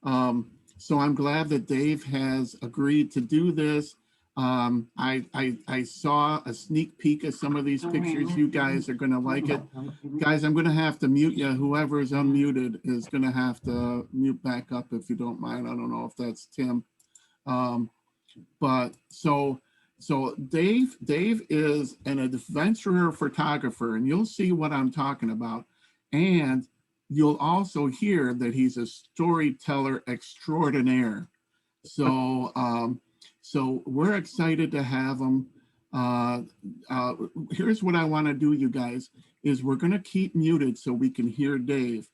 So I'm glad that Dave has agreed to do this. I saw a sneak peek of some of these pictures. You guys are going to like it. Guys, I'm going to have to mute you. Whoever is unmuted is going to have to mute back up if you don't mind. I don't know if that's Tim. Um, but so Dave is an adventurer photographer, and you'll see what I'm talking about. And you'll also hear that he's a storyteller extraordinaire. So so we're excited to have him. Uh, Here's what I want to do, you guys, is we're going to keep muted so we can hear Dave.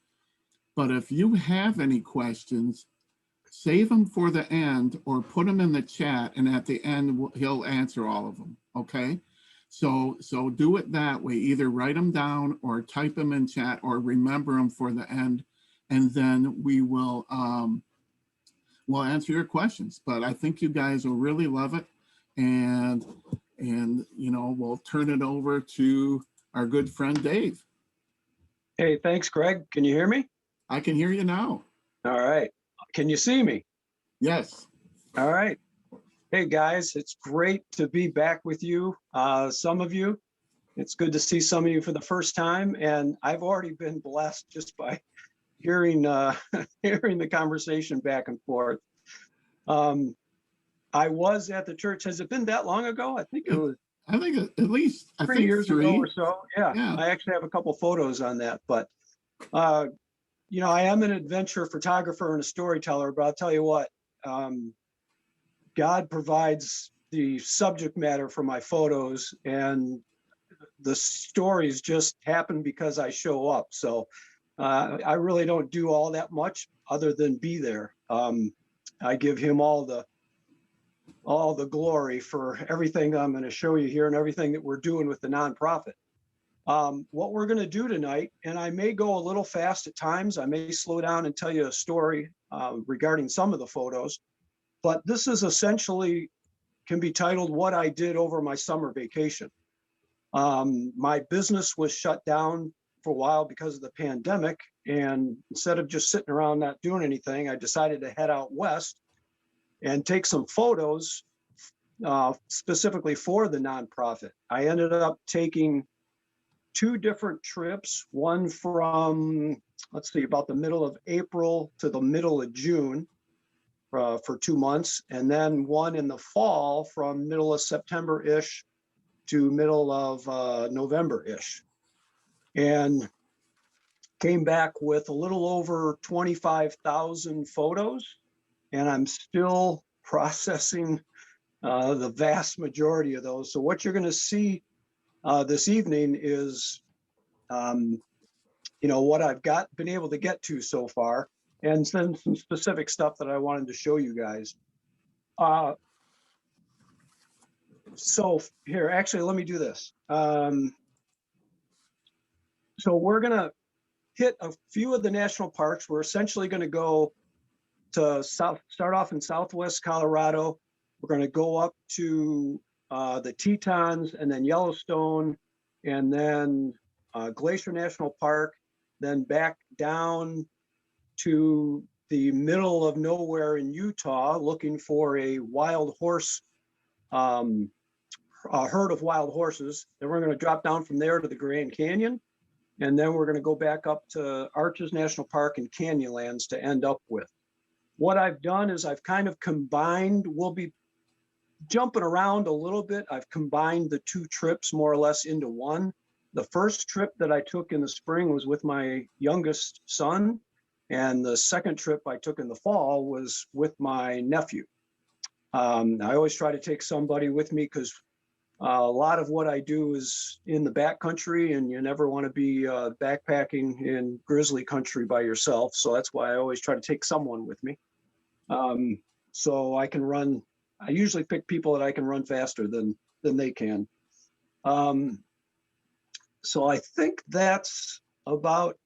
But if you have any questions, save them for the end or put them in the chat, and at the end he'll answer all of them. Okay, so do it that way. Either write them down or type them in chat or remember them for the end, and then we'll answer your questions. But I think you guys will really love it, and we'll turn it over to our good friend Dave. Hey, thanks, Greg. Can you hear me? I can hear you now. All right. Can you see me? Yes. All right. Hey, guys, it's great to be back with you. Some of you, it's good to see some of you for the first time. And I've already been blessed just by hearing hearing the conversation back and forth. I was at the church. Has it been that long ago? I think it was. I think at least 3 years ago or so. Yeah, Yeah. I actually have a couple photos on that. But I am an adventure photographer and a storyteller. But I'll tell you what, God provides the subject matter for my photos, and the stories just happen because I show up. So I really don't do all that much other than be there. I give him all the glory for everything I'm going to show you here and everything that we're doing with the nonprofit. What we're going to do tonight, and I may go a little fast at times, I may slow down and tell you a story regarding some of the photos, but this is essentially can be titled What I Did Over My Summer Vacation. My business was shut down for a while because of the pandemic, and instead of just sitting around not doing anything, I decided to head out west and take some photos specifically for the nonprofit. I ended up taking 2 different trips, one from, let's see, about the middle of April to the middle of June for 2 months, and then one in the fall from middle of September-ish to middle of November-ish. And came back with a little over 25,000 photos, and I'm still processing the vast majority of those. So what you're going to see this evening is, what I've been able to get to so far, and then some specific stuff that I wanted to show you guys. So here, actually, let me do this. So we're going to hit a few of the national parks. We're essentially going to go to start off in Southwest Colorado. We're going to go up to the Tetons, and then Yellowstone, and then Glacier National Park, then back down to the middle of nowhere in Utah, looking for a wild horse, a herd of wild horses. Then we're going to drop down from there to the Grand Canyon, and then we're going to go back up to Arches National Park and Canyonlands to end up with. What I've done is I've kind of combined, we'll be jumping around a little bit. I've combined the 2 trips more or less into one. The first trip that I took in the spring was with my youngest son, and the second trip I took in the fall was with my nephew. I always try to take somebody with me because a lot of what I do is in the backcountry, and you never want to be backpacking in grizzly country by yourself. So that's why I always try to take someone with me. So I can run. I usually pick people that I can run faster than they can. So I think that's about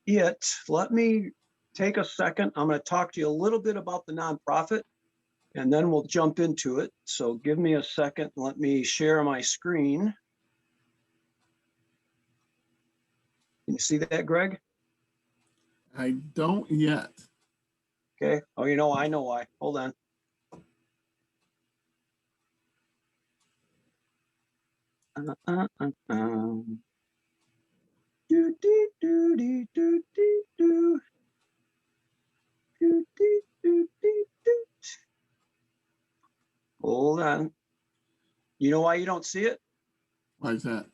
it. Let me take a second. I'm going to talk to you a little bit about the nonprofit, and then we'll jump into it. So give me a second. Let me share my screen. Can you see that, Greg? I don't yet. Okay. Oh, you know, I know why. Hold on. Do, do, do, do, do, do, do. Do, do, do, do, do. Hold on. You know why you don't see it? Why is that?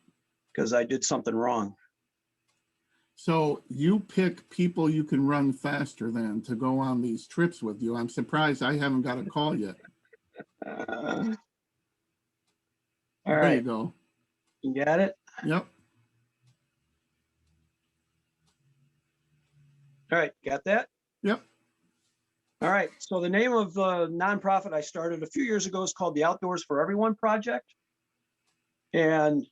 Because I did something wrong. So you pick people you can run faster than to go on these trips with you. I'm surprised I haven't got a call yet. All There you right. go. You got it? Yep. All right. Got that? Yep. All right. So the name of the nonprofit I started a few years ago is called the Outdoors for Everyone Project. And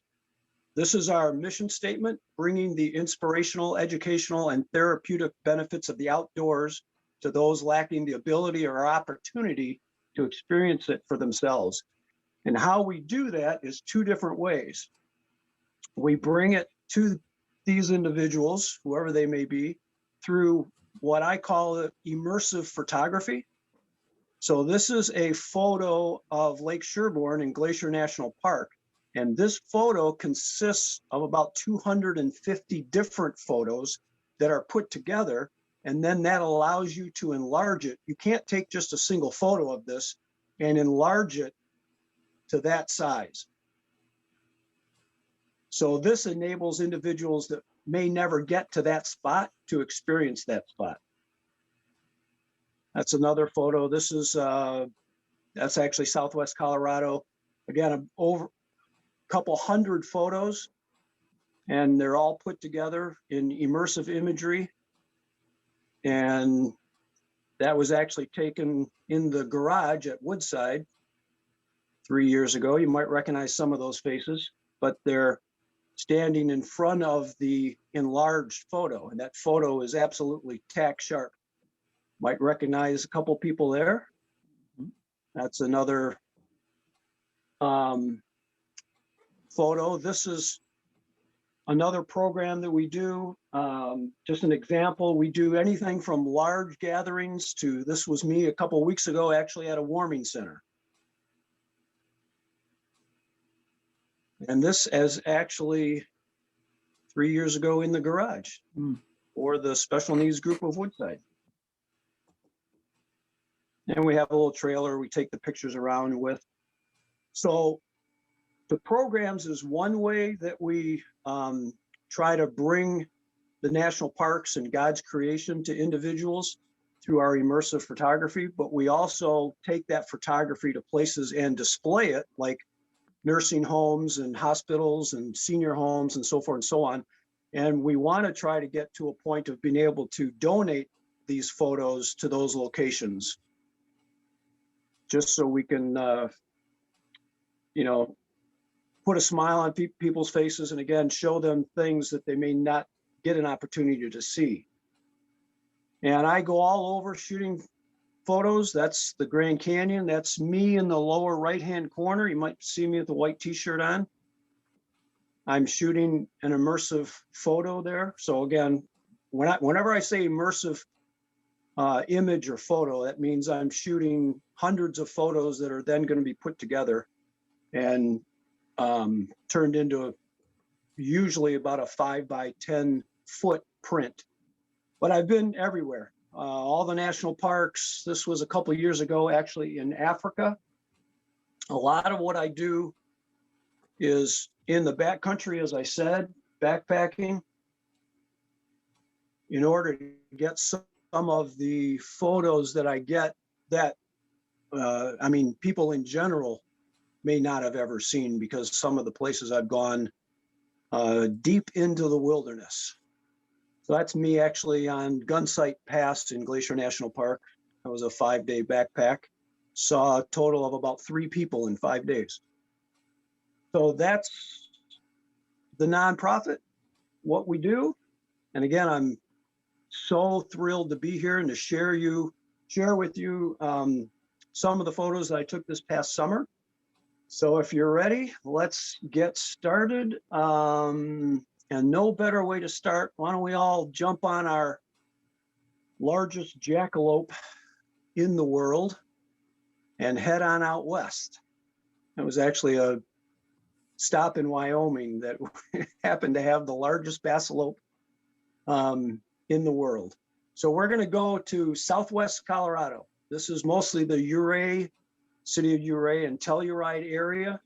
this is our mission statement, bringing the inspirational, educational, and therapeutic benefits of the outdoors to those lacking the ability or opportunity to experience it for themselves. And how we do that is two different ways. We bring it to these individuals, whoever they may be, through what I call immersive photography. So this is a photo of Lake Sherborne in Glacier National Park. And this photo consists of about 250 different photos that are put together. And then that allows you to enlarge it. You can't take just a single photo of this and enlarge it to that size. So this enables individuals that may never get to that spot to experience that spot. That's another photo. This is, that's actually Southwest Colorado. Again, over a couple hundred photos, and they're all put together in immersive imagery. And that was actually taken in the garage at Woodside 3 years ago. You might recognize some of those faces, but they're standing in front of the enlarged photo, and that photo is absolutely tack sharp. Might recognize a couple people there. That's another photo. This is another program that we do. Just an example, we do anything from large gatherings to, this was me a couple of weeks ago, actually at a warming center. And this is actually 3 years ago in the garage for the special needs group of Woodside. And we have a little trailer we take the pictures around with. So the programs is one way that we try to bring the national parks and God's creation to individuals through our immersive photography, but we also take that photography to places and display it, like nursing homes and hospitals and senior homes and so forth and so on. And we want to try to get to a point of being able to donate these photos to those locations, just so we can, you know, put a smile on people's faces, and again, show them things that they may not get an opportunity to see. And I go all over shooting photos. That's the Grand Canyon. That's me in the lower right-hand corner. You might see me with the white t-shirt on. I'm shooting an immersive photo there. So again, whenever I say immersive image or photo, that means I'm shooting hundreds of photos that are then going to be put together and turned into usually about a 5 by 10 foot print. But I've been everywhere, all the national parks. This was a couple of years ago, actually, in Africa. A lot of what I do is in the backcountry, as I said, backpacking, in order to get some of the photos that I get that, I mean, people in general may not have ever seen, because some of the places I've gone deep into the wilderness. So that's me actually on Gunsight Pass in Glacier National Park. That was a 5-day backpack. Saw a total of about 3 people in 5 days. So that's the nonprofit, what we do. And again, I'm so thrilled to be here and to share with you some of the photos that I took this past summer. So if you're ready, let's get started. And no better way to start. Why don't we all jump on our largest jackalope in the world and head on out west. It was actually a stop in Wyoming that happened to have the largest bassalope in the world. So we're going to go to Southwest Colorado. This is mostly the Ouray, city of Ouray and Telluride area.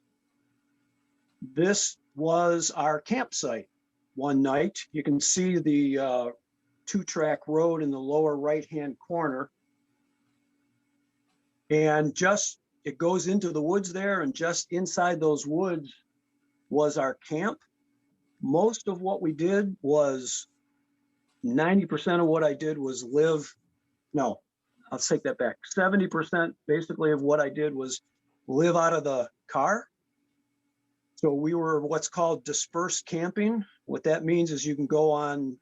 This was our campsite one night. You can see the 2-track road in the lower right-hand corner. And just, it goes into the woods there, and just inside those woods was our camp. Most of what we did was 90% of what I did was no, I'll take that back. 70% basically of what I did was live out of the car. So we were what's called dispersed camping. What that means is you can go on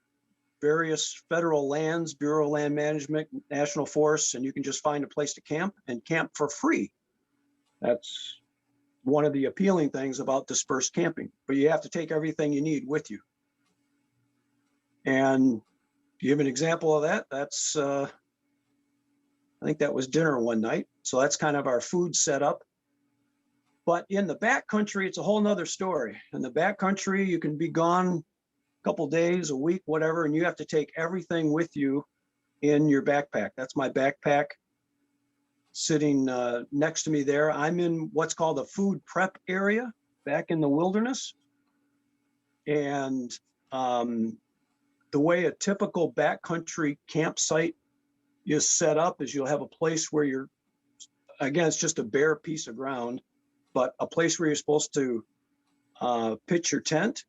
various federal lands, Bureau of Land Management, National Forests, and you can just find a place to camp and camp for free. That's one of the appealing things about dispersed camping, but you have to take everything you need with you. And to give an example of that, that's, I think that was dinner one night. So that's kind of our food setup. But in the backcountry, it's a whole nother story. In the backcountry, you can be gone a couple days, a week, whatever, and you have to take everything with you in your backpack. That's my backpack sitting next to me there. I'm in what's called a food prep area back in the wilderness. And the way a typical backcountry campsite is set up is you'll have a place where you're, again, it's just a bare piece of ground, but a place where you're supposed to pitch your tent.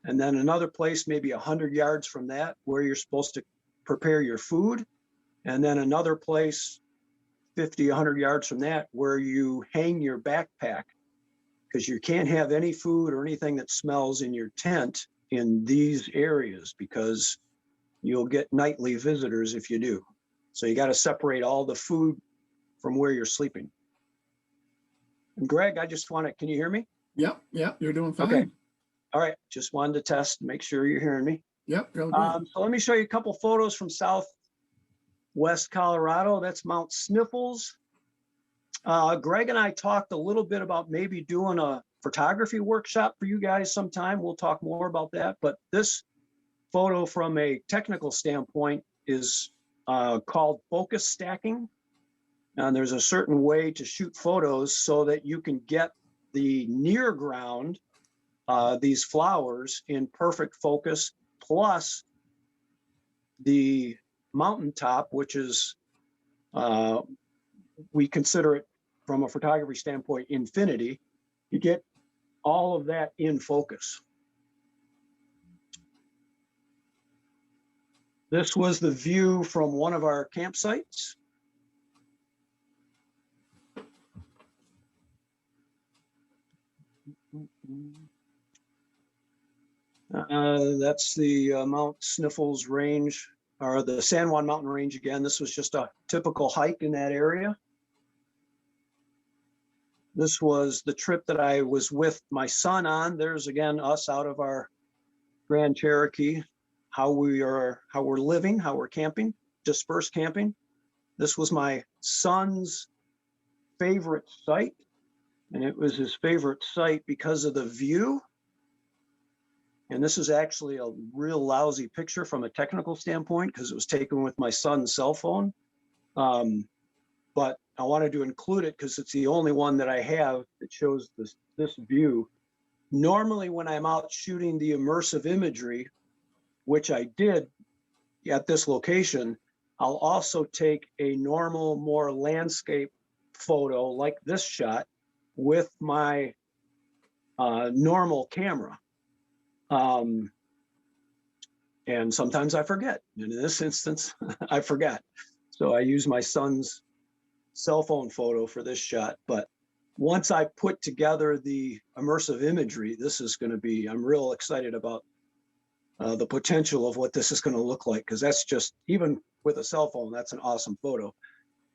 And then another place, maybe 100 yards from that, where you're supposed to prepare your food. And then another place, 50, 100 yards from that, where you hang your backpack, because you can't have any food or anything that smells in your tent in these areas, because you'll get nightly visitors if you do. So you got to separate all the food from where you're sleeping. And Greg, I just want to, can you hear me? Yep, you're doing fine. Okay. All right, just wanted to test, make sure you're hearing me. Yep, go good. So let me show you a couple photos from Southwest Colorado. That's Mount Sniffles. Greg and I talked a little bit about maybe doing a photography workshop for you guys sometime. We'll talk more about that. But this photo from a technical standpoint is called focus stacking. And there's a certain way to shoot photos so that you can get the near ground, these flowers, in perfect focus, plus the mountaintop, which is, we consider it from a photography standpoint, infinity. You get all of that in focus. This was the view from one of our campsites. That's the Mount Sniffles range, or the San Juan Mountain Range again. This was just a typical hike in that area. This was the trip that I was with my son on. There's again us out of our Grand Cherokee, how we're living, how we're camping, dispersed camping. This was my son's favorite site, and it was his favorite site because of the view. And this is actually a real lousy picture from a technical standpoint because it was taken with my son's cell phone. But I wanted to include it because it's the only one that I have that shows this view. Normally when I'm out shooting the immersive imagery, which I did at this location, I'll also take a normal, more landscape photo like this shot with my normal camera. And sometimes I forget. And in this instance, I forgot. So I use my son's cell phone photo for this shot. But once I put together the immersive imagery, this is going to be, I'm real excited about the potential of what this is going to look like, because that's just, even with a cell phone, that's an awesome photo.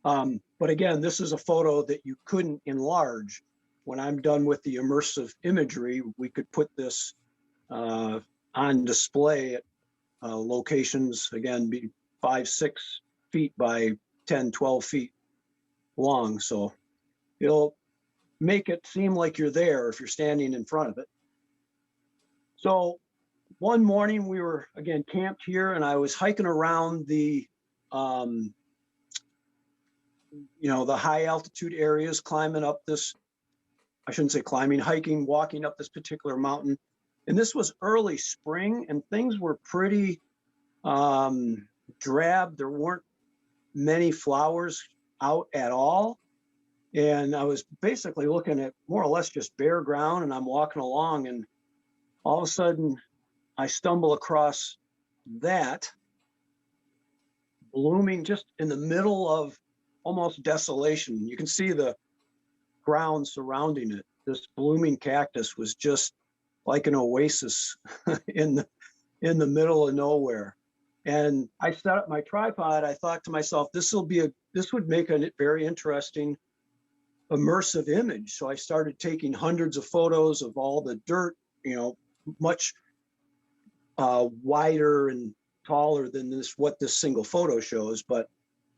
But again, this is a photo that you couldn't enlarge. When I'm done with the immersive imagery, we could put this on display at locations, again, be 5-6 feet by 10-12 feet long. So it'll make it seem like you're there if you're standing in front of it. So one morning we were again camped here, and I was hiking around the the high altitude areas, climbing up this, I shouldn't say climbing, hiking, walking up this particular mountain. And this was early spring, and things were pretty drab. There weren't many flowers out at all. And I was basically looking at more or less just bare ground, and I'm walking along, and all of a sudden I stumble across that blooming just in the middle of almost desolation. You can see the ground surrounding it. This blooming cactus was just like an oasis in the middle of nowhere. And I set up my tripod. I thought to myself, this would make a very interesting immersive image. So I started taking hundreds of photos of all the dirt, much wider and taller than what this single photo shows. But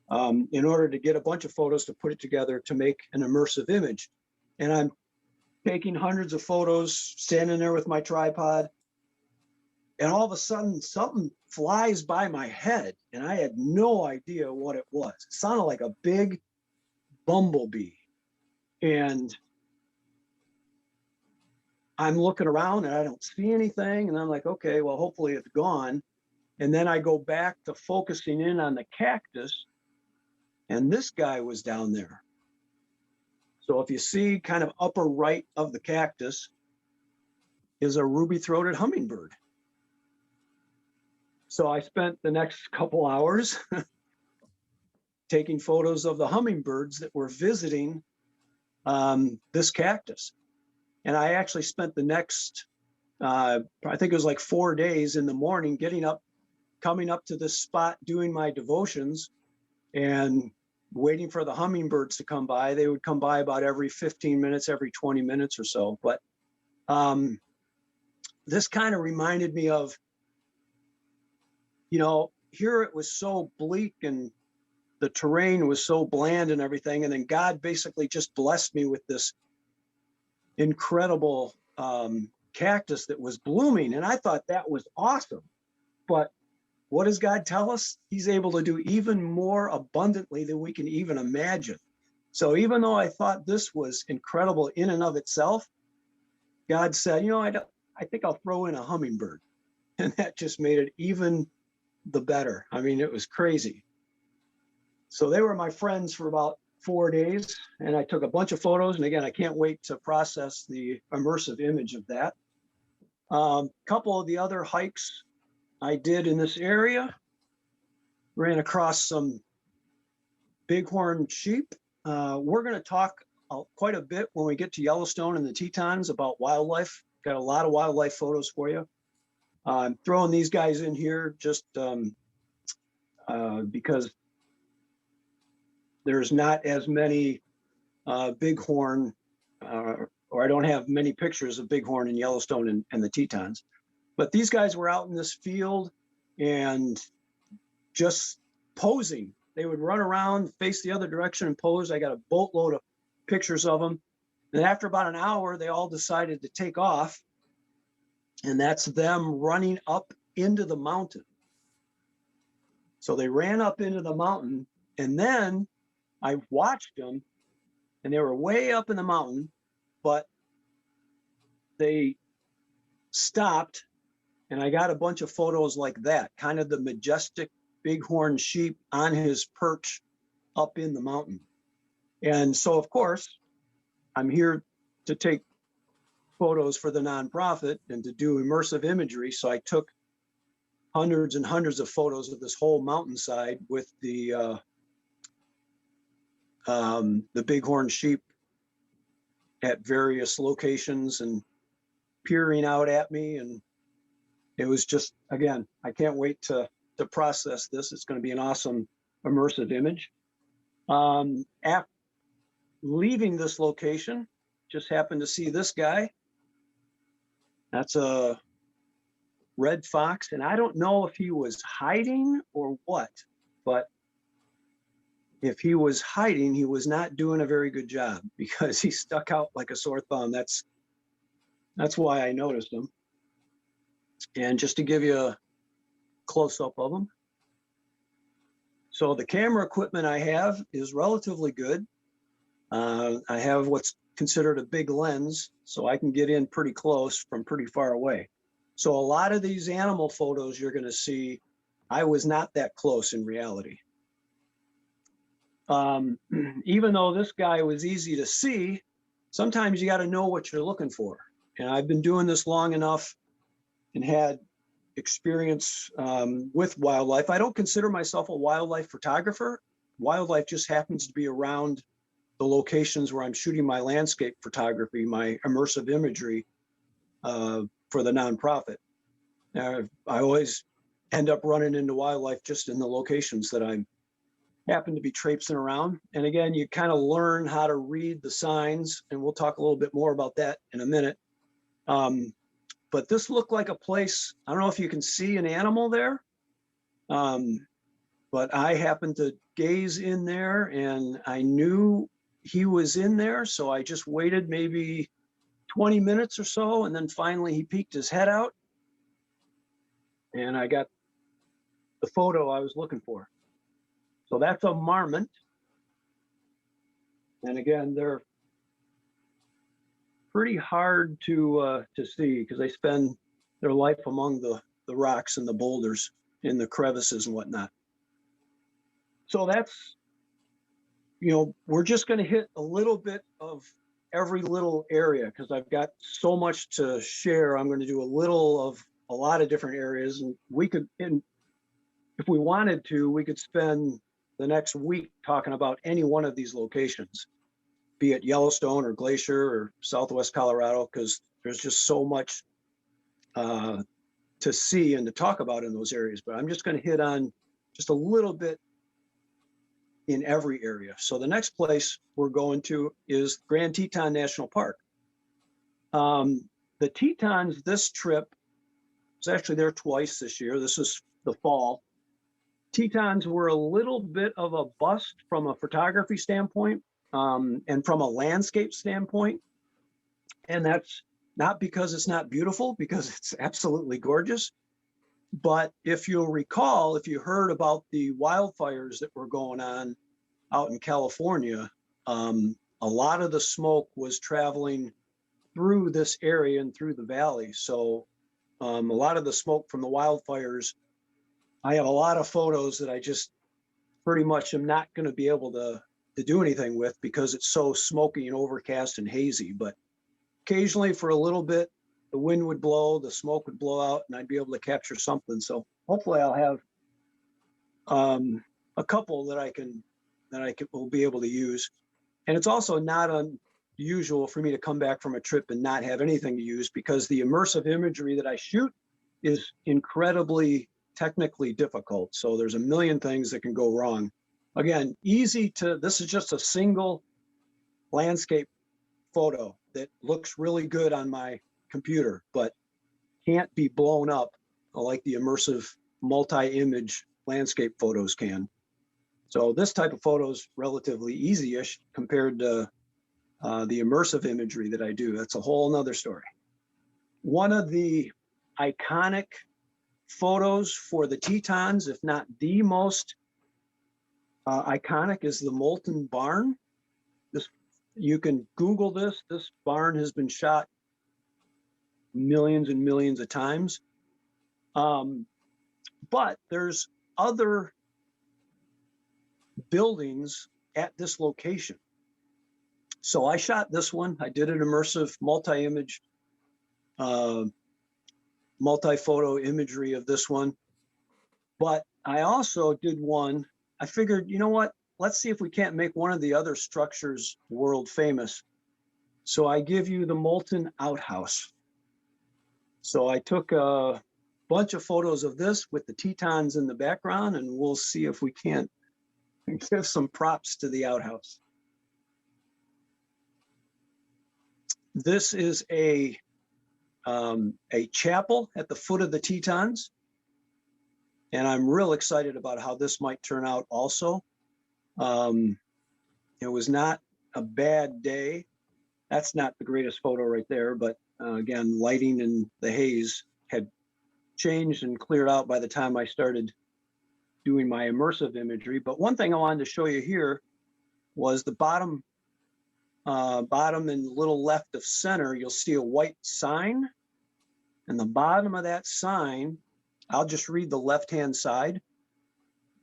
in order to get a bunch of photos to put it together to make an immersive image. And I'm taking hundreds of photos, standing there with my tripod, and all of a sudden something flies by my head, and I had no idea what it was. It sounded like a big bumblebee. And I'm looking around and I don't see anything, and I'm like, okay, well, hopefully it's gone. And then I go back to focusing in on the cactus, and this guy was down there. So if you see kind of upper right of the cactus is a ruby-throated hummingbird. So I spent the next couple hours taking photos of the hummingbirds that were visiting this cactus. And I actually spent the next, I think it was like 4 days in the morning, coming up to this spot, doing my devotions and waiting for the hummingbirds to come by. They would come by about every 15 minutes, every 20 minutes or so. But this kind of reminded me of, here it was so bleak and the terrain was so bland and everything. And then God basically just blessed me with this incredible cactus that was blooming. And I thought that was awesome. But what does God tell us? He's able to do even more abundantly than we can even imagine. So even though I thought this was incredible in and of itself, God said, I think I'll throw in a hummingbird. And that just made it even the better. I mean, it was crazy. So they were my friends for about 4 days, and I took a bunch of photos. And again, I can't wait to process the immersive image of that. Couple of the other hikes I did in this area, ran across some bighorn sheep. We're going to talk quite a bit when we get to Yellowstone and the Tetons about wildlife. Got a lot of wildlife photos for you. I'm throwing these guys in here just because there's not as many bighorn, or I don't have many pictures of bighorn in Yellowstone and the Tetons. But these guys were out in this field and just posing. They would run around, face the other direction and pose. I got a boatload of pictures of them. And after about an hour, they all decided to take off. And that's them running up into the mountain. So they ran up into the mountain, and then I watched them, and they were way up in the mountain, but they stopped, and I got a bunch of photos like that, kind of the majestic bighorn sheep on his perch up in the mountain. And so, of course, I'm here to take photos for the nonprofit and to do immersive imagery. So I took hundreds and hundreds of photos of this whole mountainside with the bighorn sheep at various locations and peering out at me. And it was just, again, I can't wait to process this. It's going to be an awesome immersive image. After leaving this location, just happened to see this guy. That's a red fox, and I don't know if he was hiding or what, but if he was hiding, he was not doing a very good job because he stuck out like a sore thumb. That's why I noticed him. And just to give you a close up of him. So the camera equipment I have is relatively good. I have what's considered a big lens, so I can get in pretty close from pretty far away. So a lot of these animal photos you're going to see, I was not that close in reality. Even though this guy was easy to see, sometimes you got to know what you're looking for. And I've been doing this long enough and had experience with wildlife. I don't consider myself a wildlife photographer. Wildlife just happens to be around the locations where I'm shooting my landscape photography, my immersive imagery for the nonprofit. I always end up running into wildlife just in the locations that I happen to be traipsing around. And again, you kind of learn how to read the signs, and we'll talk a little bit more about that in a minute. But this looked like a place, I don't know if you can see an animal there, but I happened to gaze in there and I knew he was in there. So I just waited maybe 20 minutes or so. And then finally he peeked his head out and I got the photo I was looking for. So that's a marmot. And again, they're pretty hard to see because they spend their life among the rocks and the boulders in the crevices and whatnot. So that's, we're just going to hit a little bit of every little area because I've got so much to share. I'm going to do a little of a lot of different areas, and if we wanted to, we could spend the next week talking about any one of these locations, be it Yellowstone or Glacier or Southwest Colorado, because there's just so much to see and to talk about in those areas. But I'm just going to hit on just a little bit in every area. So the next place we're going to is Grand Teton National Park. The Tetons this trip was actually there twice this year. This is the fall. Tetons were a little bit of a bust from a photography standpoint and from a landscape standpoint. And that's not because it's not beautiful, because it's absolutely gorgeous. But if you'll recall, if you heard about the wildfires that were going on out in California, a lot of the smoke was traveling through this area and through the valley. So a lot of the smoke from the wildfires, I have a lot of photos that I just pretty much am not going to be able to do anything with because it's so smoky and overcast and hazy. But occasionally for a little bit, the wind would blow, the smoke would blow out, and I'd be able to capture something. So hopefully I'll have a couple that I will be able to use. And it's also not unusual for me to come back from a trip and not have anything to use, because the immersive imagery that I shoot is incredibly technically difficult. So there's a million things that can go wrong. Again, this is just a single landscape photo that looks really good on my computer, but can't be blown up like the immersive multi-image landscape photos can. So this type of photo is relatively easy-ish compared to the immersive imagery that I do. That's a whole nother story. One of the iconic photos for the Tetons, if not the most iconic, is the molten barn. You can Google this. This barn has been shot millions and millions of times. But there's other buildings at this location. So I shot this one. I did an immersive multi-image, multi-photo imagery of this one. But I also did one. I figured, you know what? Let's see if we can't make one of the other structures world famous. So I give you the molten outhouse. So I took a bunch of photos of this with the Tetons in the background, and we'll see if we can't give some props to the outhouse. This is a chapel at the foot of the Tetons, and I'm real excited about how this might turn out also. It was not a bad day. That's not the greatest photo right there, but again, lighting and the haze had changed and cleared out by the time I started doing my immersive imagery. But one thing I wanted to show you here was the bottom and little left of center, you'll see a white sign. And the bottom of that sign, I'll just read the left-hand side.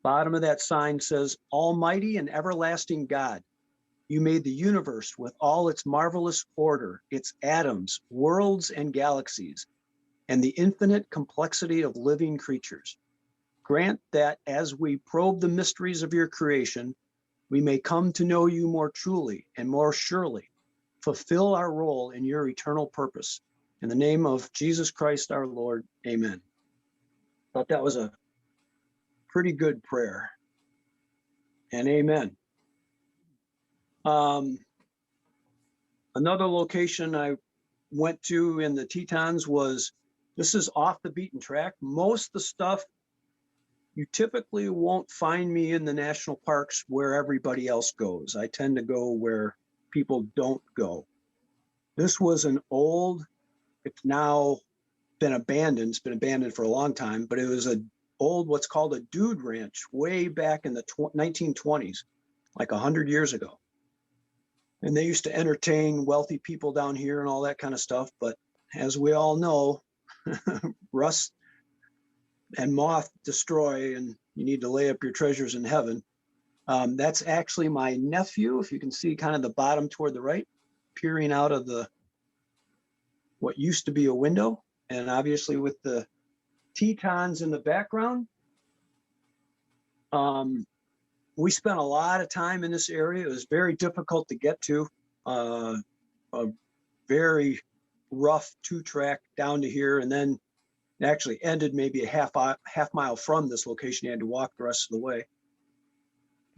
Bottom of that sign says, "Almighty and everlasting God, you made the universe with all its marvelous order, its atoms, worlds, and galaxies, and the infinite complexity of living creatures. Grant that as we probe the mysteries of your creation, we may come to know you more truly and more surely, fulfill our role in your eternal purpose. In the name of Jesus Christ our Lord, amen." Thought that was a pretty good prayer. And amen. Another location I went to in the Tetons was, this is off the beaten track. Most of the stuff you typically won't find me in the national parks where everybody else goes. I tend to go where people don't go. This was an old, it's now been abandoned. It's been abandoned for a long time, but it was a old, what's called a dude ranch way back in the 1920s, like 100 years ago. And they used to entertain wealthy people down here and all that kind of stuff. But as we all know, rust and moth destroy, and you need to lay up your treasures in heaven. That's actually my nephew, if you can see kind of the bottom toward the right, peering out of the what used to be a window. And obviously with the Tetons in the background, we spent a lot of time in this area. It was very difficult to get to, a very rough 2-track down to here, and then it actually ended maybe a half mile from this location. You had to walk the rest of the way.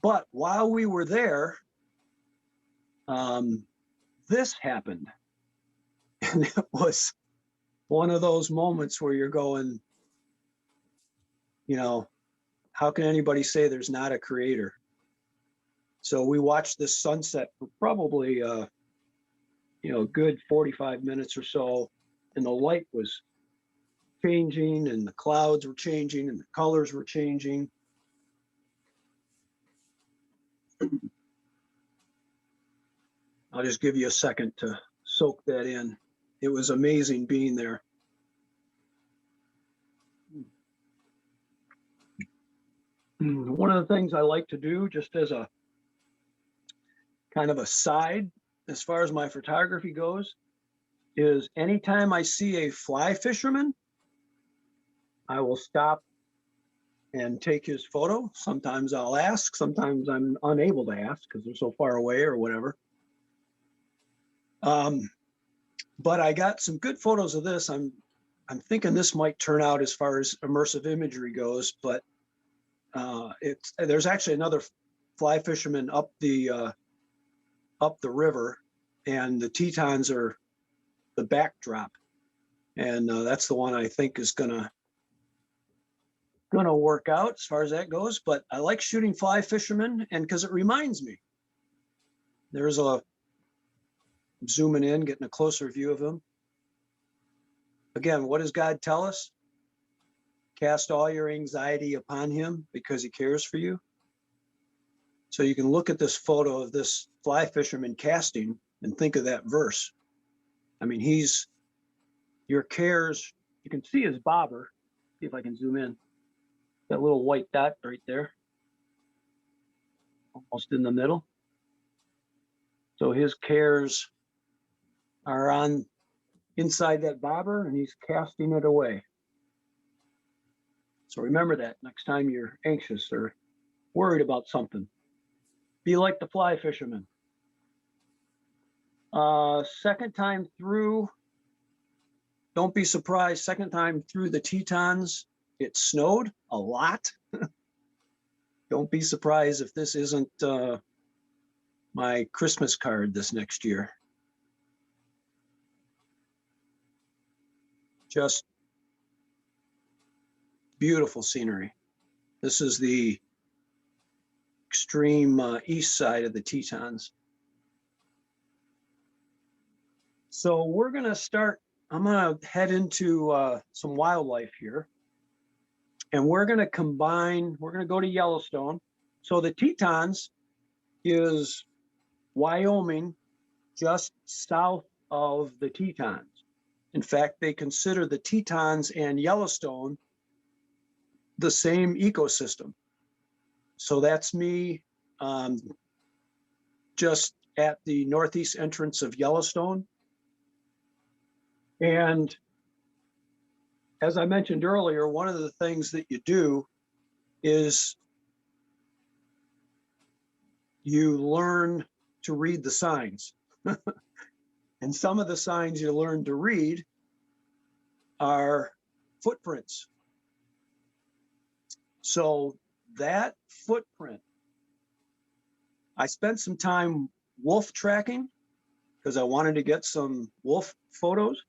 But while we were there, this happened. And it was one of those moments where you're going, you know, how can anybody say there's not a creator? So we watched this sunset for probably, a good 45 minutes or so, and the light was changing, and the clouds were changing, and the colors were changing. I'll just give you a second to soak that in. It was amazing being there. One of the things I like to do, just as a kind of a side, as far as my photography goes, is anytime I see a fly fisherman, I will stop and take his photo. Sometimes I'll ask, sometimes I'm unable to ask because they're so far away or whatever. But I got some good photos of this. I'm thinking this might turn out as far as immersive imagery goes, but there's actually another fly fisherman up the river, and the Tetons are the backdrop, and that's the one I think is gonna work out as far as that goes. But I like shooting fly fishermen, and because it reminds me, there's a zooming in, getting a closer view of him. Again, what does God tell us? Cast all your anxiety upon him because he cares for you. So you can look at this photo of this fly fisherman casting and think of that verse. I mean, your cares, you can see his bobber. See if I can zoom in. That little white dot right there, almost in the middle. So his cares are on inside that bobber, and he's casting it away. So remember that next time you're anxious or worried about something. Be like the fly fisherman. Second time through, don't be surprised, second time through the Tetons, it snowed a lot. Don't be surprised if this isn't my Christmas card this next year. Just beautiful scenery. This is the extreme east side of the Tetons. So we're going to start, I'm going to head into some wildlife here. And we're going to combine, we're going to go to Yellowstone. So the Tetons is Wyoming, just south of the Tetons. In fact, they consider the Tetons and Yellowstone the same ecosystem. So that's me just at the northeast entrance of Yellowstone. And as I mentioned earlier, one of the things that you do is you learn to read the signs. And some of the signs you learn to read are footprints. So that footprint, I spent some time wolf tracking because I wanted to get some wolf photos.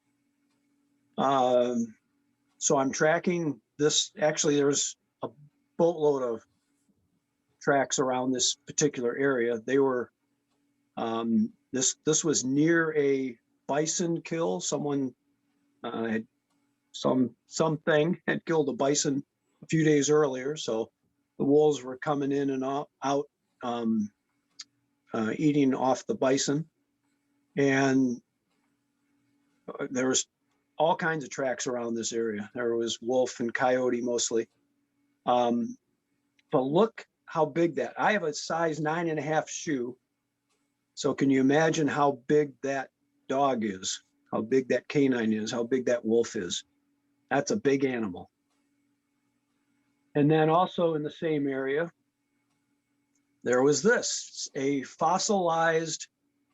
So I'm tracking this. Actually, there's a boatload of tracks around this particular area. They were, this was near a bison kill. Someone had something had killed a bison a few days earlier. So the wolves were coming in and out eating off the bison. And there was all kinds of tracks around this area. There was wolf and coyote mostly. But look how big that, I have a size 9.5 shoe. So can you imagine how big that dog is, how big that canine is, how big that wolf is? That's a big animal. And then also in the same area, there was this, a fossilized,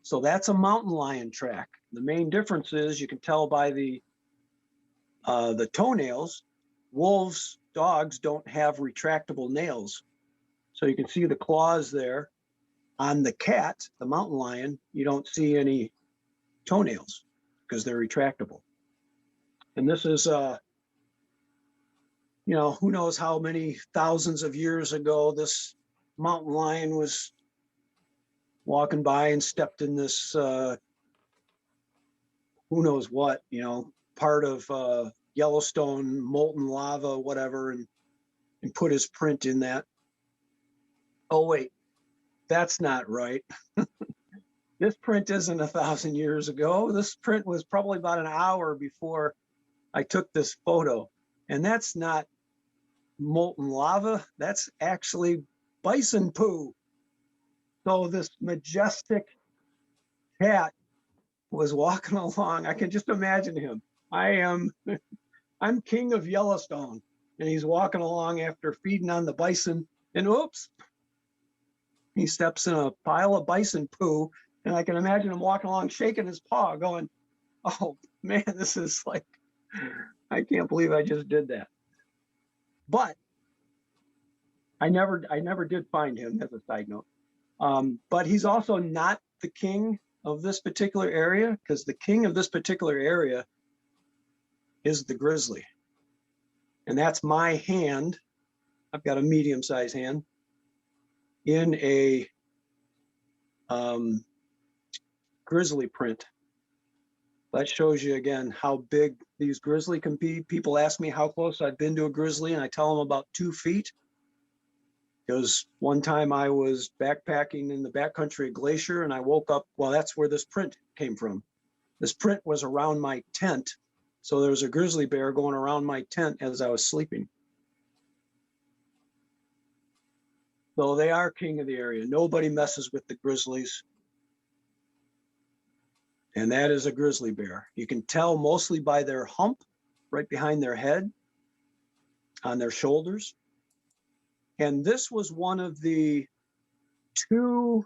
so that's a mountain lion track. The main difference is you can tell by the toenails, wolves, dogs don't have retractable nails. So you can see the claws there. On the cat, the mountain lion, you don't see any toenails because they're retractable. And this is, you know, who knows how many thousands of years ago this mountain lion was walking by and stepped in this, who knows what, you know, part of Yellowstone, molten lava, whatever, and put his print in that. Oh, wait, that's not right. This print isn't 1,000 years ago. This print was probably about an hour before I took this photo. And that's not molten lava. That's actually bison poo. So this majestic cat was walking along. I can just imagine him. I'm king of Yellowstone. And he's walking along after feeding on the bison. And oops, he steps in a pile of bison poo. And I can imagine him walking along, shaking his paw, going, oh man, this is like, I can't believe I just did that. But I never did find him, as a side note. But he's also not the king of this particular area, because the king of this particular area is the grizzly. And that's my hand. I've got a medium-sized hand in a grizzly print. That shows you again how big these grizzly can be. People ask me how close I've been to a grizzly, and I tell them about 2 feet. Because one time I was backpacking in the backcountry of Glacier, and I woke up, well, that's where this print came from. This print was around my tent. So there was a grizzly bear going around my tent as I was sleeping. So they are king of the area. Nobody messes with the grizzlies. And that is a grizzly bear. You can tell mostly by their hump right behind their head, on their shoulders. And this was one of the 2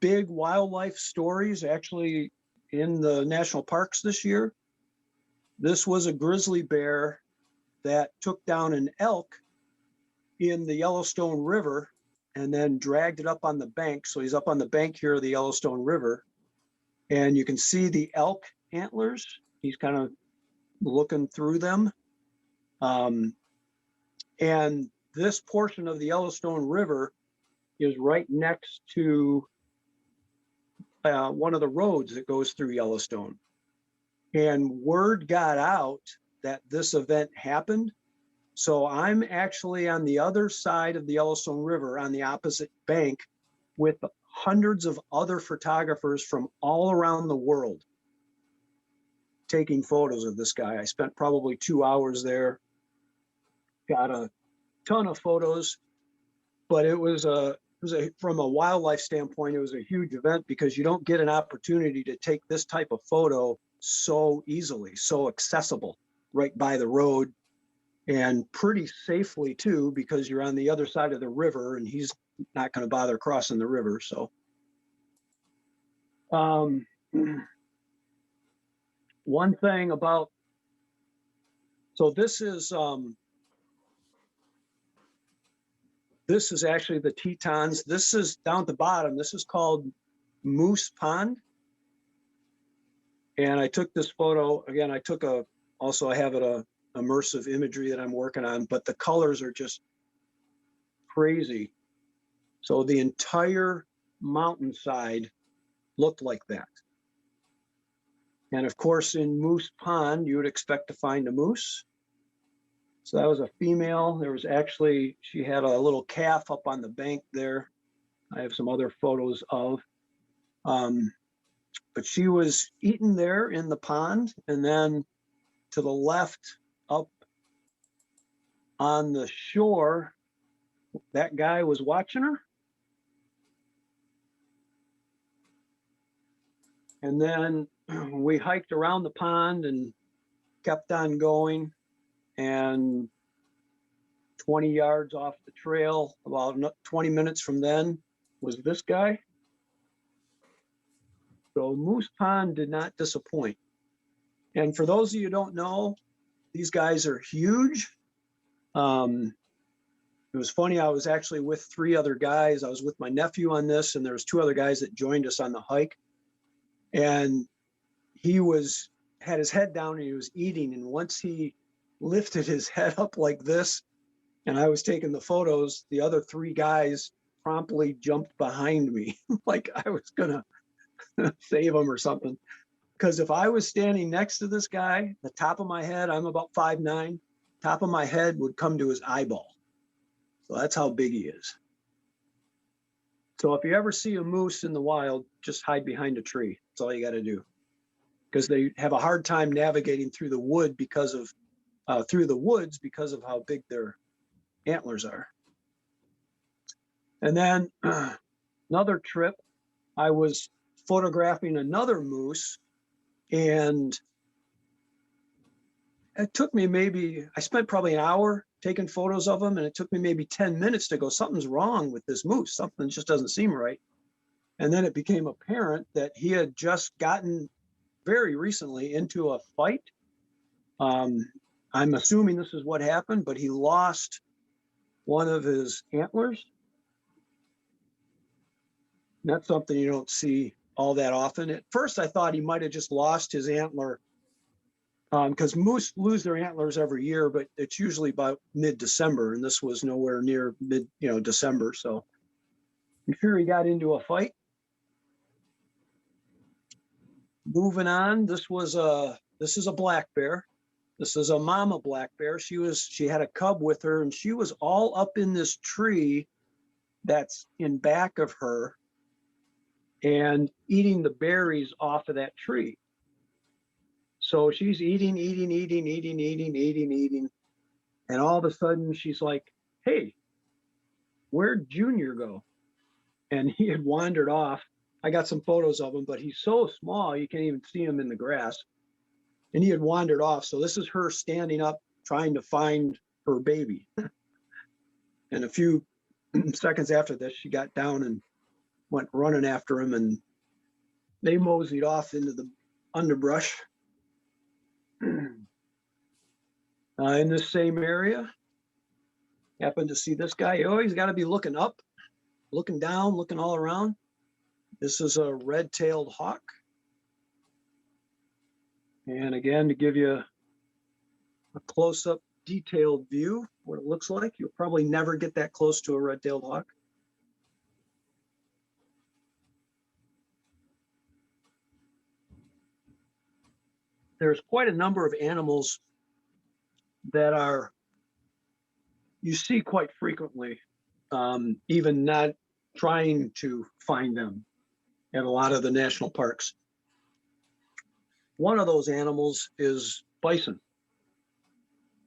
big wildlife stories actually in the national parks this year. This was a grizzly bear that took down an elk in the Yellowstone River and then dragged it up on the bank. So he's up on the bank here of the Yellowstone River. And you can see the elk antlers. He's kind of looking through them. And this portion of the Yellowstone River is right next to one of the roads that goes through Yellowstone. And word got out that this event happened. So I'm actually on the other side of the Yellowstone River on the opposite bank with hundreds of other photographers from all around the world taking photos of this guy. I spent probably 2 hours there, got a ton of photos, but it was from a wildlife standpoint, it was a huge event because you don't get an opportunity to take this type of photo so easily, so accessible right by the road, and pretty safely too, because you're on the other side of the river and he's not going to bother crossing the river. So one thing about, so this is actually the Tetons. This is down at the bottom. This is called Moose Pond. And I took this photo, again, I have a immersive imagery that I'm working on, but the colors are just crazy. So the entire mountainside looked like that. And of course, in Moose Pond, you would expect to find a moose. So that was a female. There was actually, she had a little calf up on the bank there. I have some other photos of. But she was eating there in the pond. And then to the left, up on the shore, that guy was watching her. And then we hiked around the pond and kept on going. And 20 yards off the trail, about 20 minutes from then, was this guy. So Moose Pond did not disappoint. And for those of you who don't know, these guys are huge. It was funny, I was actually with 3 other guys. I was with my nephew on this, and there was 2 other guys that joined us on the hike. And he had his head down and he was eating. And once he lifted his head up like this, and I was taking the photos, the other 3 guys promptly jumped behind me like I was gonna save him or something. Because if I was standing next to this guy, the top of my head, I'm about 5'9", top of my head would come to his eyeball. So that's how big he is. So if you ever see a moose in the wild, just hide behind a tree. That's all you got to do. Because they have a hard time navigating through the woods because of how big their antlers are. And then another trip, I was photographing another moose, and it took me I spent probably an hour taking photos of him, and it took me maybe 10 minutes to go, something's wrong with this moose. Something just doesn't seem right. And then it became apparent that he had just gotten very recently into a fight. I'm assuming this is what happened, but he lost one of his antlers. That's something you don't see all that often. At first, I thought he might have just lost his antler, because moose lose their antlers every year, but it's usually about mid-December, and this was nowhere near December. So I'm sure he got into a fight. Moving on, this is a black bear. This is a mama black bear. She had a cub with her, and she was all up in this tree that's in back of her and eating the berries off of that tree. So she's eating. And all of a sudden she's like, "Hey, where'd Junior go?" And he had wandered off. I got some photos of him, but he's so small, you can't even see him in the grass. And he had wandered off. So this is her standing up, trying to find her baby. And a few seconds after this, she got down and went running after him, and they moseyed off into the underbrush. In this same area, happened to see this guy. Oh, he's got to be looking up, looking down, looking all around. This is a red-tailed hawk. And again, to give you a close-up detailed view, what it looks like, you'll probably never get that close to a red-tailed hawk. there's quite a number of animals that you see quite frequently, even not trying to find them at a lot of the national parks. One of those animals is bison.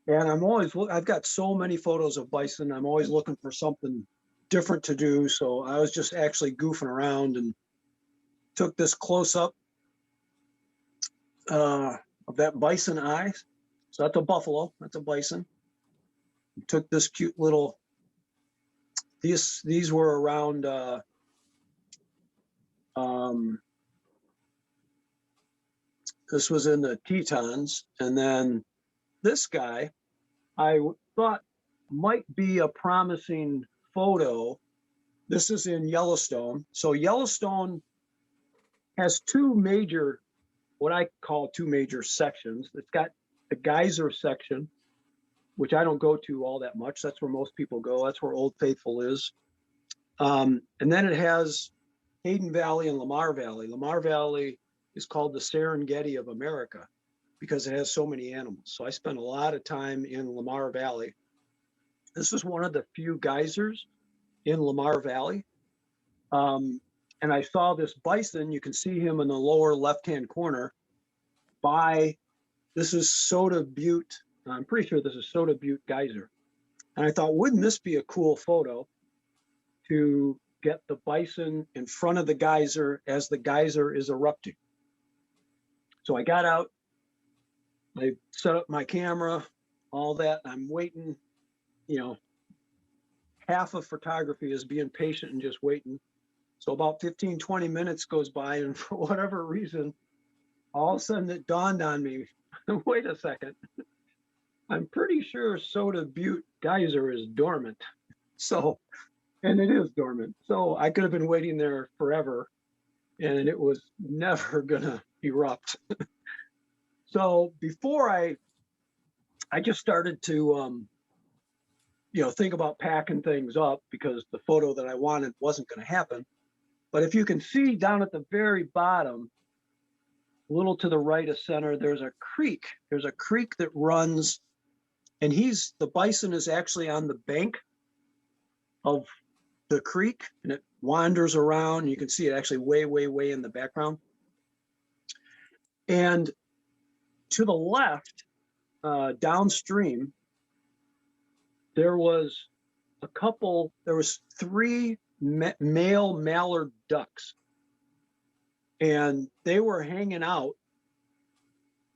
And I've got so many photos of bison. I'm always looking for something different to do. So I was just actually goofing around and took this close up of that bison eye. So that's a buffalo, that's a bison. Took this cute little, these were around, this was in the Tetons. And then this guy, I thought might be a promising photo. This is in Yellowstone. So Yellowstone has what I call two major sections. It's got the geyser section, which I don't go to all that much. That's where most people go. That's where Old Faithful is. And then it has Hayden Valley and Lamar Valley. Lamar Valley is called the Serengeti of America because it has so many animals. So I spent a lot of time in Lamar Valley. This is one of the few geysers in Lamar Valley. And I saw this bison. You can see him in the lower left-hand corner this is Soda Butte. I'm pretty sure this is Soda Butte Geyser. And I thought, wouldn't this be a cool photo to get the bison in front of the geyser as the geyser is erupting? So I got out, I set up my camera, all that. I'm waiting, half of photography is being patient and just waiting. So about 15, 20 minutes goes by, and for whatever reason, all of a sudden it dawned on me, wait a second, I'm pretty sure Soda Butte Geyser is dormant. So, and it is dormant. So I could have been waiting there forever and it was never gonna erupt. So before I just started to, think about packing things up because the photo that I wanted wasn't gonna happen. But if you can see down at the very bottom, a little to the right of center, there's a creek. There's a creek that runs, and the bison is actually on the bank of the creek, and it wanders around. You can see it actually way, way, way in the background. And to the left, downstream, there was 3 male mallard ducks. And they were hanging out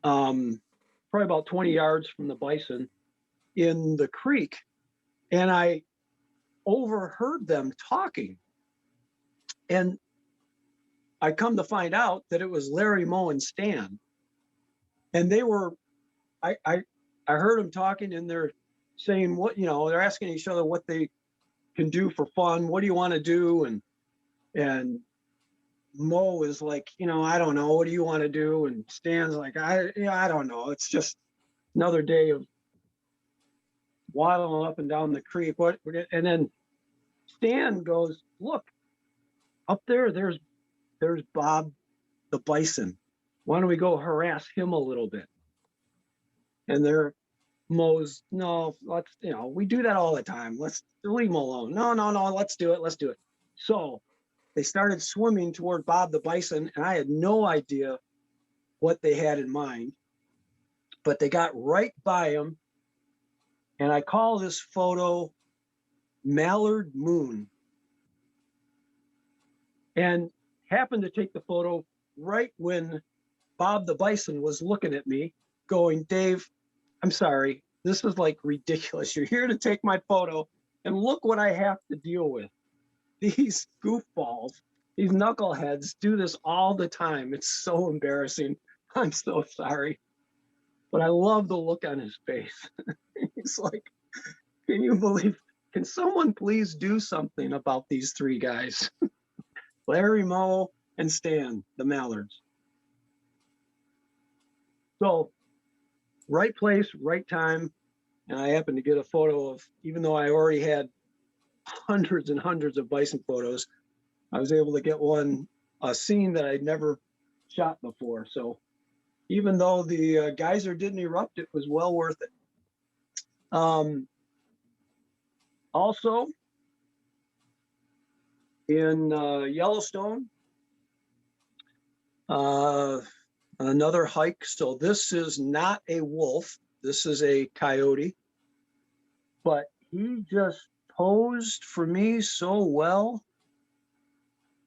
probably about 20 yards from the bison in the creek. And I overheard them talking. And I come to find out that it was Larry, Moe, and Stan. And they were, I heard them talking, and they're saying they're asking each other what they can do for fun. What do you want to do? And Mo is like, I don't know. What do you want to do? And Stan's like, I don't know. It's just another day of waddling up and down the creek. And then Stan goes, look, up there, there's Bob the bison. Why don't we go harass him a little bit? And Mo's, no, let's, we do that all the time. Let's leave him alone. No, let's do it. So they started swimming toward Bob the bison, and I had no idea what they had in mind, but they got right by him. And I call this photo Mallard Moon, and happened to take the photo right when Bob the bison was looking at me going, Dave, I'm sorry, this is like ridiculous. You're here to take my photo, and look what I have to deal with. These goofballs, these knuckleheads do this all the time. It's so embarrassing. I'm so sorry. But I love the look on his face. He's like, can someone please do something about these 3 guys? Larry, Moe, and Stan, the mallards. So, right place, right time. And I happened to get a photo of, even though I already had hundreds and hundreds of bison photos, I was able to get a scene that I'd never shot before. So even though the geyser didn't erupt, it was well worth it. Also, in Yellowstone, another hike. So this is not a wolf. This is a coyote. But he just posed for me so well.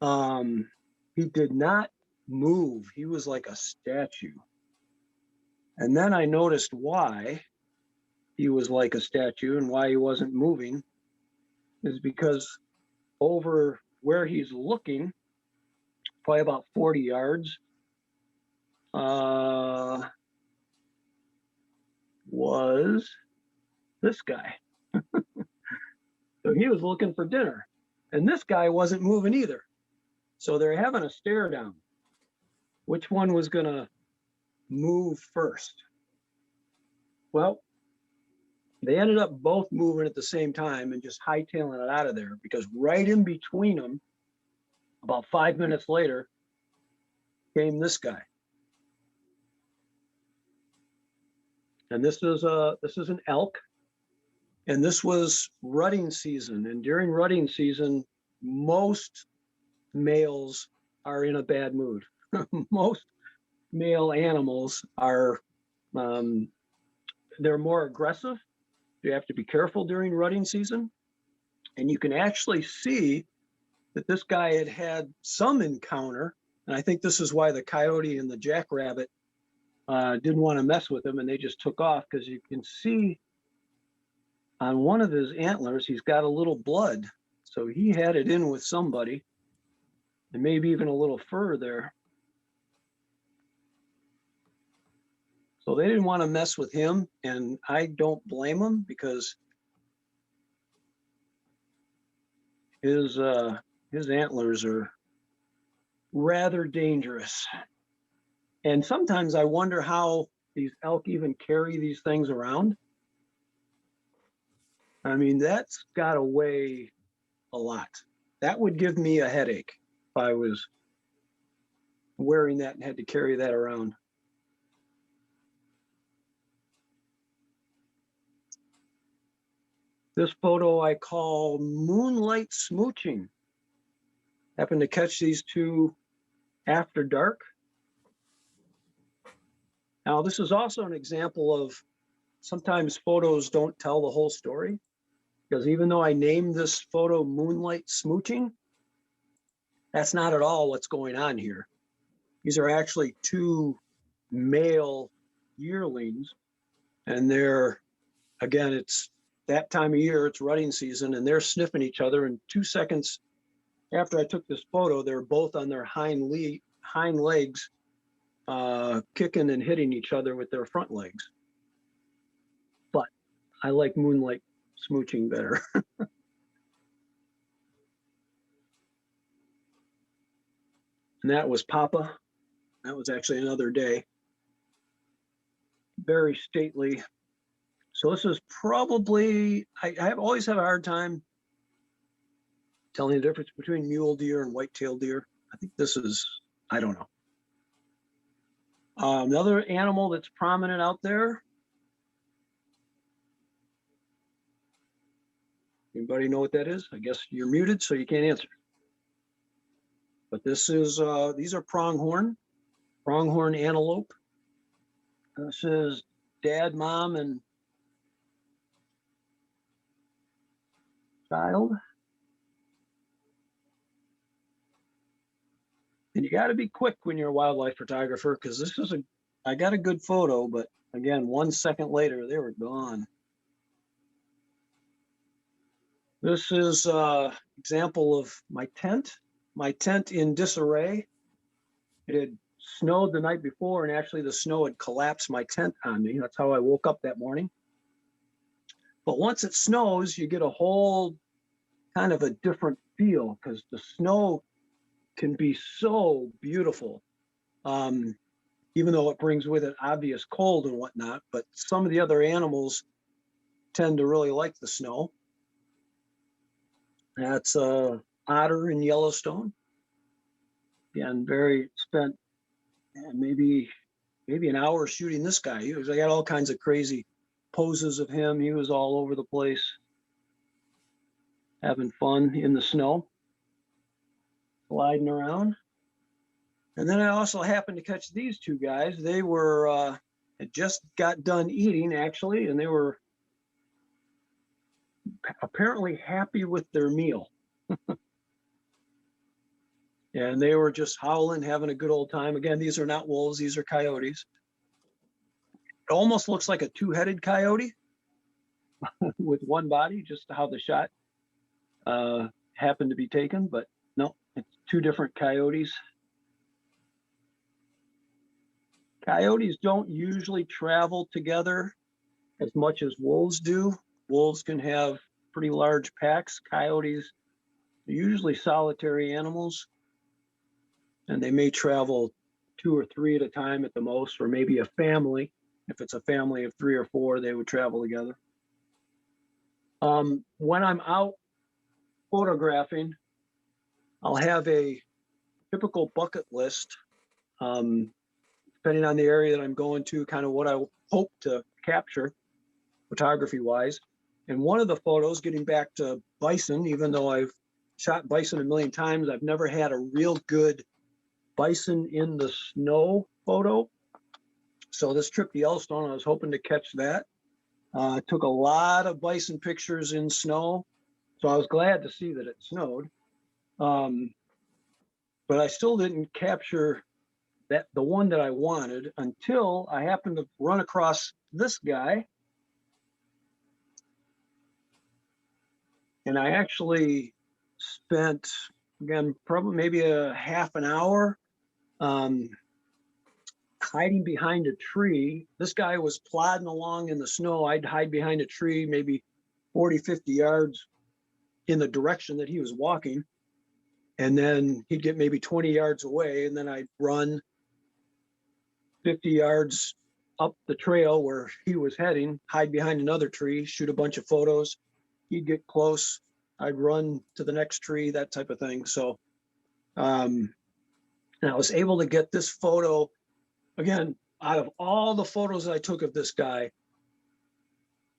He did not move. He was like a statue. And then I noticed why he was like a statue and why he wasn't moving is because over where he's looking, probably about 40 yards, was this guy. So he was looking for dinner, and this guy wasn't moving either. So they're having a stare down. Which one was going to move first? Well, they ended up both moving at the same time and just hightailing it out of there, because right in between them, about 5 minutes later, came this guy. And this is an elk, and this was rutting season. And during rutting season, most males are in a bad mood. Most male animals are, they're more aggressive. You have to be careful during rutting season. And you can actually see that this guy had had some encounter. And I think this is why the coyote and the jackrabbit didn't want to mess with him, and they just took off, because you can see on one of his antlers, he's got a little blood. So he had it in with somebody, and maybe even a little fur there. So they didn't want to mess with him, and I don't blame them, because his antlers are rather dangerous. And sometimes I wonder how these elk even carry these things around. I mean, that's got to weigh a lot. That would give me a headache if I was wearing that and had to carry that around. This photo I call moonlight smooching. Happened to catch these two after dark. Now, this is also an example of sometimes photos don't tell the whole story, because even though I named this photo moonlight smooching, that's not at all what's going on here. These are actually two male yearlings, and they're, again, it's that time of year, it's rutting season, and they're sniffing each other. And 2 seconds after I took this photo, they're both on their hind legs, kicking and hitting each other with their front legs. But I like moonlight smooching better. And that was Papa. That was actually another day. Very stately. So this is probably, I have always had a hard time telling the difference between mule deer and white-tailed deer. I think this is, I don't know. Another animal that's prominent out there. Anybody know what that is? I guess you're muted, so you can't answer. But this is, these are pronghorn antelope. This is dad, mom, and child. And you got to be quick when you're a wildlife photographer, because this is I got a good photo, but again, 1 second later, they were gone. This is an example of my tent in disarray. It had snowed the night before, and actually the snow had collapsed my tent on me. That's how I woke up that morning. But once it snows, you get a whole kind of a different feel, because the snow can be so beautiful, even though it brings with it obvious cold and whatnot. But some of the other animals tend to really like the snow. That's otter in Yellowstone. Again, spent maybe maybe an hour shooting this guy. I got all kinds of crazy poses of him. He was all over the place, having fun in the snow, sliding around. And then I also happened to catch these two guys. They were had just got done eating, actually, and they were apparently happy with their meal. And they were just howling, having a good old time. Again, these are not wolves, these are coyotes. It almost looks like a two-headed coyote with one body, just how the shot happened to be taken, but no, it's two different coyotes. Coyotes don't usually travel together as much as wolves do. Wolves can have pretty large packs. Coyotes are usually solitary animals, and they may travel 2 or 3 at a time at the most, or maybe a family. If it's a family of 3 or 4, they would travel together. When I'm out photographing, I'll have a typical bucket list, depending on the area that I'm going to, kind of what I hope to capture photography-wise. And one of the photos, getting back to bison, even though I've shot bison a million times, I've never had a real good bison in the snow photo. So this trip to Yellowstone, I was hoping to catch that. Took a lot of bison pictures in snow, so I was glad to see that it snowed. But I still didn't capture the one that I wanted until I happened to run across this guy. And I actually spent, again, probably maybe a half an hour hiding behind a tree. This guy was plodding along in the snow. I'd hide behind a tree, maybe 40, 50 yards in the direction that he was walking. And then he'd get maybe 20 yards away, and then I'd run 50 yards up the trail where he was heading, hide behind another tree, shoot a bunch of photos. He'd get close, I'd run to the next tree, that type of thing. So and I was able to get this photo. Again, out of all the photos that I took of this guy,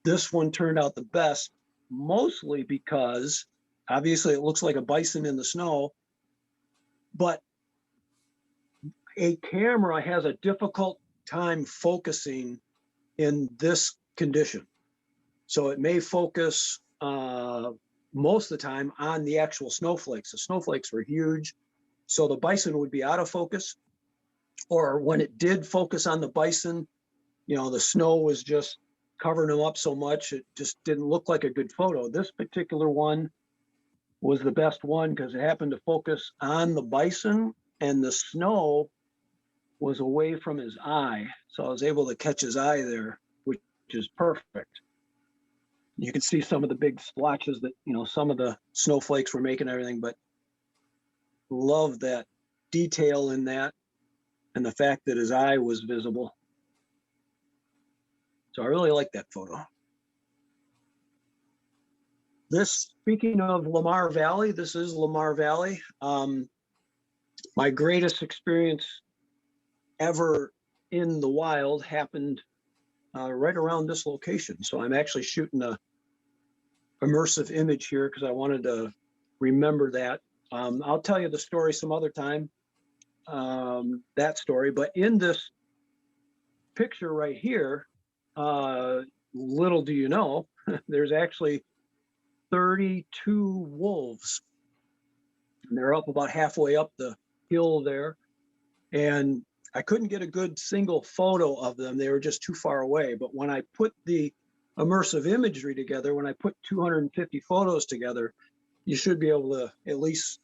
this one turned out the best, mostly because obviously it looks like a bison in the snow, but a camera has a difficult time focusing in this condition. So it may focus most of the time on the actual snowflakes. The snowflakes were huge, so the bison would be out of focus. Or when it did focus on the bison, you know, the snow was just covering them up so much, it just didn't look like a good photo. This particular one was the best one because it happened to focus on the bison, and the snow was away from his eye. So I was able to catch his eye there, which is perfect. You can see some of the big splotches that, you know, some of the snowflakes were making, everything, but love that detail in that and the fact that his eye was visible. So I really like that photo. This, speaking of Lamar Valley, this is Lamar Valley. My greatest experience ever in the wild happened right around this location. So I'm actually shooting a immersive image here because I wanted to remember that. I'll tell you the story some other time, that story, but in this picture right here, little do you know, there's actually 32 wolves. And they're up about halfway up the hill there. And I couldn't get a good single photo of them. They were just too far away. But when I put the immersive imagery together, when I put 250 photos together, you should be able to at least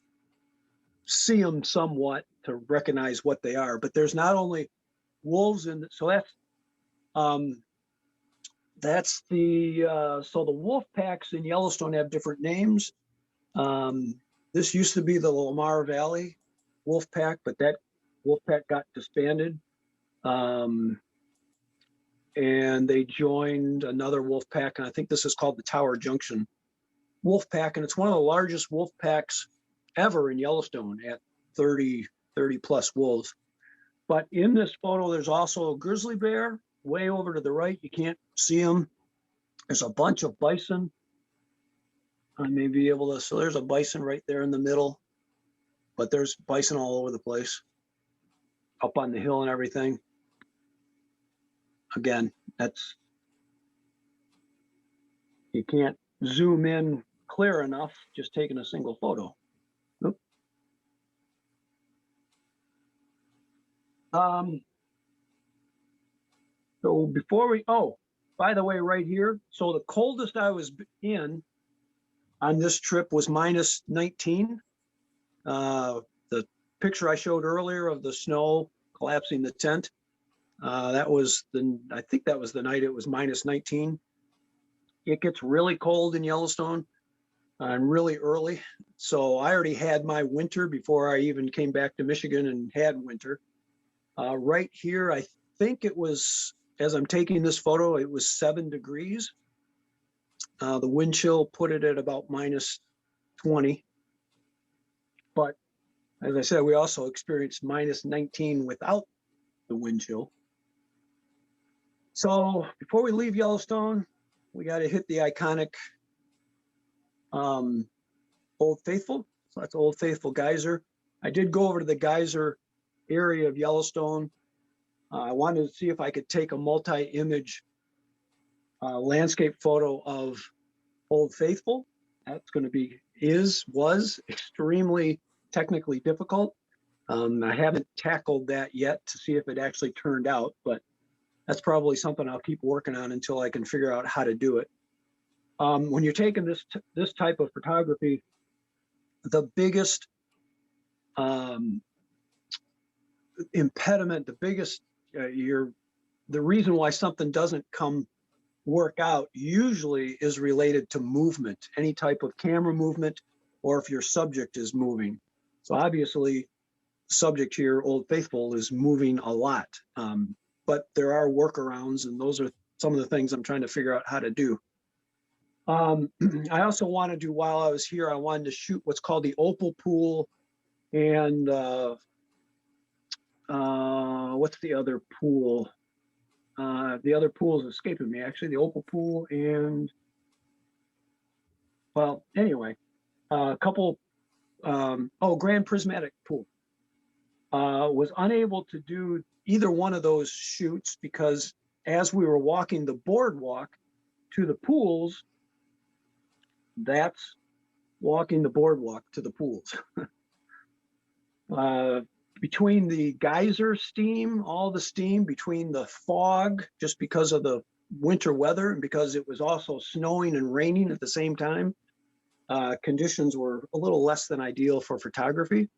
see them somewhat to recognize what they are. But there's not only wolves in so that's the so the wolf packs in Yellowstone have different names. This used to be the Lamar Valley wolf pack, but that wolf pack got disbanded, and they joined another wolf pack, and I think this is called the Tower Junction wolf pack, and it's one of the largest wolf packs ever in Yellowstone at 30 plus wolves. But in this photo, there's also a grizzly bear way over to the right. You can't see him. There's a bunch of bison. I may be able to, so there's a bison right there in the middle, but there's bison all over the place, up on the hill and everything. Again, you can't zoom in clear enough just taking a single photo. Nope. So before we, oh, by the way, right here, so the coldest I was in on this trip was -19. The picture I showed earlier of the snow collapsing the tent, I think that was the night it was -19. It gets really cold in Yellowstone and really early. So I already had my winter before I even came back to Michigan and had winter. Right here, I think it was, as I'm taking this photo, it was 7 degrees. The wind chill put it at about -20. But as I said, we also experienced -19 without the wind chill. So before we leave Yellowstone, we got to hit the iconic Old Faithful. So that's Old Faithful Geyser. I did go over to the geyser area of Yellowstone. I wanted to see if I could take a multi-image landscape photo of Old Faithful. That's going to be, was extremely technically difficult. I haven't tackled that yet to see if it actually turned out, but that's probably something I'll keep working on until I can figure out how to do it. When you're taking this type of photography, the biggest impediment, the reason why something doesn't work out usually is related to movement, any type of camera movement, or if your subject is moving. So obviously, the subject here, Old Faithful, is moving a lot, but there are workarounds, and those are some of the things I'm trying to figure out how to do. I also want to do, while I was here, I wanted to shoot what's called the opal pool, and what's the other pool? The other pool is escaping me, actually, the opal pool and, well, anyway, a couple, Grand Prismatic Pool. Was unable to do either one of those shoots because as we were walking the boardwalk to the pools, that's walking the boardwalk to the pools. Between the geyser steam, all the steam, between the fog, just because of the winter weather and because it was also snowing and raining at the same time, conditions were a little less than ideal for photography.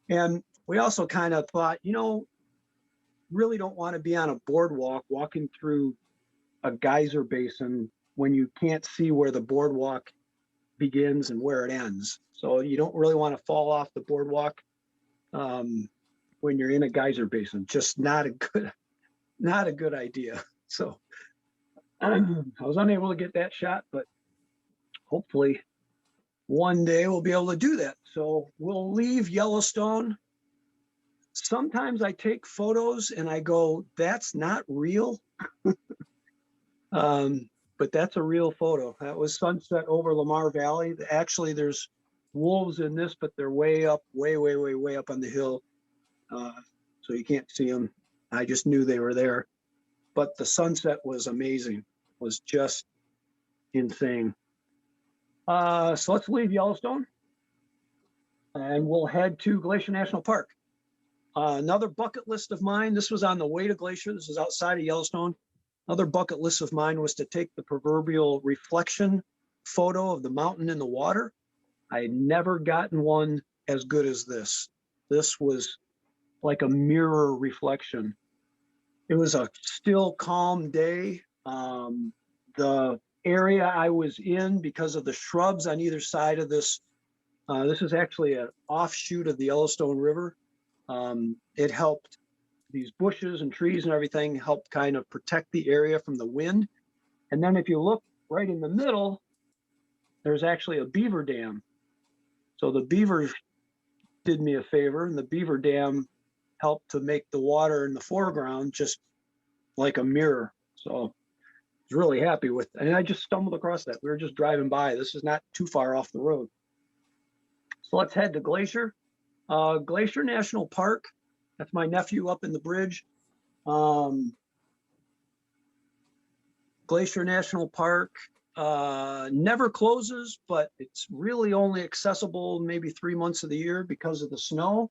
And we also kind of thought, really don't want to be on a boardwalk walking through a geyser basin when you can't see where the boardwalk begins and where it ends. So you don't really want to fall off the boardwalk when you're in a geyser basin. Just not a good idea. So I was unable to get that shot, but hopefully one day we'll be able to do that. So we'll leave Yellowstone. Sometimes I take photos and I go, that's not real. But that's a real photo. That was sunset over Lamar Valley. Actually, there's wolves in this, but they're way up, way up on the hill. So you can't see them. I just knew they were there. But the sunset was amazing, was just insane. So let's leave Yellowstone and we'll head to Glacier National Park. Another bucket list of mine, this was on the way to Glacier, this is outside of Yellowstone. Another bucket list of mine was to take the proverbial reflection photo of the mountain in the water. I had never gotten one as good as this. This was like a mirror reflection. It was a still, calm day. The area I was in, because of the shrubs on either side of this, this is actually an offshoot of the Yellowstone River. It helped, these bushes and trees and everything helped kind of protect the area from the wind. And then if you look right in the middle, there's actually a beaver dam. So the beavers did me a favor, and the beaver dam helped to make the water in the foreground just like a mirror. So I was really happy with it. And I just stumbled across that. We were just driving by. This is not too far off the road. So let's head to Glacier. Glacier National Park. That's my nephew up in the bridge. Glacier National Park never closes, but it's really only accessible maybe 3 months of the year because of the snow.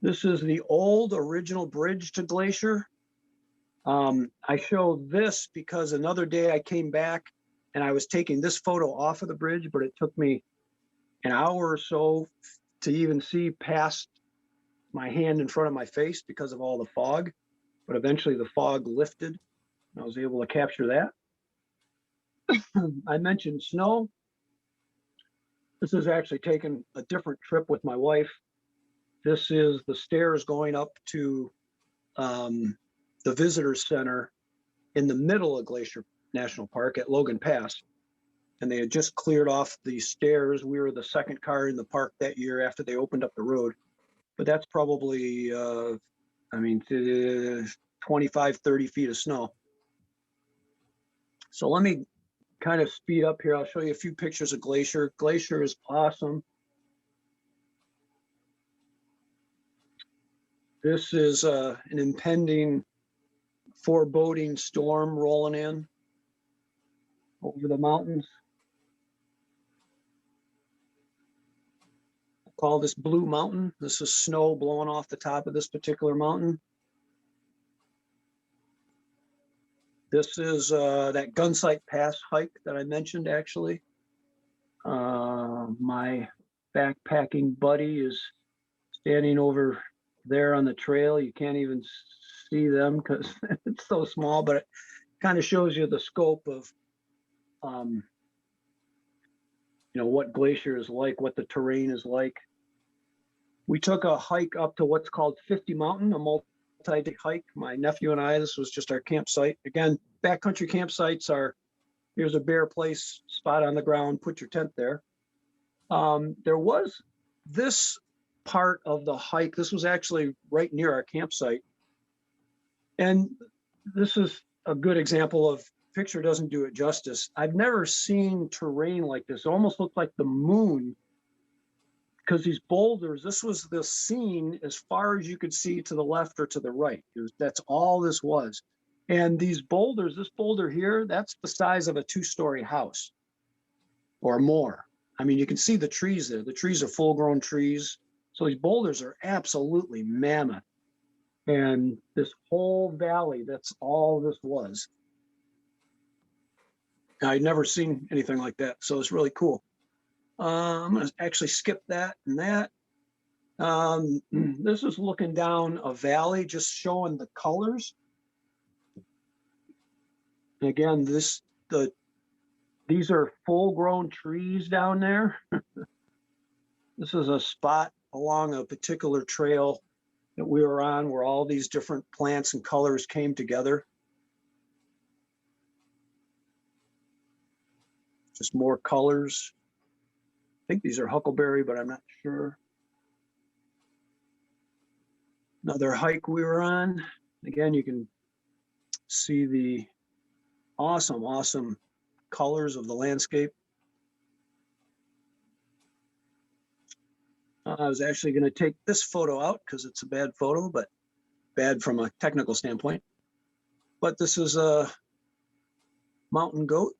This is the old original bridge to Glacier. I show this because another day I came back and I was taking this photo off of the bridge, but it took me an hour or so to even see past my hand in front of my face because of all the fog. But eventually the fog lifted and I was able to capture that. I mentioned snow. This is actually taking a different trip with my wife. This is the stairs going up to the visitor center in the middle of Glacier National Park at Logan Pass. And they had just cleared off the stairs. We were the second car in the park that year after they opened up the road. But that's probably, 25, 30 feet of snow. So let me kind of speed up here. I'll show you a few pictures of Glacier. Glacier is awesome. This is an impending foreboding storm rolling in over the mountains. I call this Blue Mountain. This is snow blowing off the top of this particular mountain. This is that Gunsight Pass hike that I mentioned, actually. My backpacking buddy is standing over there on the trail. You can't even see them because it's so small, but it kind of shows you the scope of, what Glacier is like, what the terrain is like. We took a hike up to what's called 50 Mountain, a multi-day hike. My nephew and I, this was just our campsite. Again, backcountry campsites are, here's a bare place, spot on the ground, put your tent there. There was this part of the hike. This was actually right near our campsite. And this is a good example of, picture doesn't do it justice. I've never seen terrain like this. It almost looked like the moon because these boulders, this was the scene as far as you could see to the left or to the right. That's all this was. And these boulders, this boulder here, that's the size of a 2-story house or more. I mean, you can see the trees there. The trees are full-grown trees. So these boulders are absolutely mammoth. And this whole valley, that's all this was. I'd never seen anything like that. So it's really cool. I'm going to actually skip that and that. This is looking down a valley, just showing the colors. And again, these are full-grown trees down there. This is a spot along a particular trail that we were on where all these different plants and colors came together. Just more colors. I think these are huckleberry, but I'm not sure. Another hike we were on. Again, you can see the awesome, awesome colors of the landscape. I was actually going to take this photo out because it's a bad photo, but bad from a technical standpoint. But this is a mountain goat.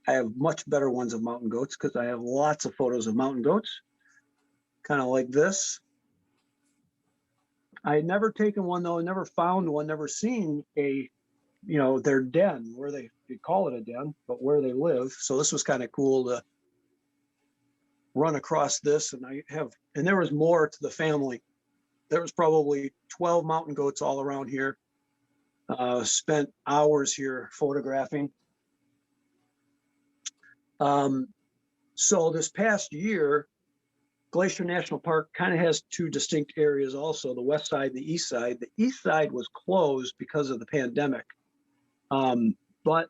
I have much better ones of mountain goats because I have lots of photos of mountain goats, kind of like this. I had never taken one though, never found one, never seen their den, where they call it a den, but where they live. So this was kind of cool to run across this. And there was more to the family. There was probably 12 mountain goats all around here. Spent hours here photographing. So this past year, Glacier National Park kind of has two distinct areas also, the west side and the east side. The east side was closed because of the pandemic. But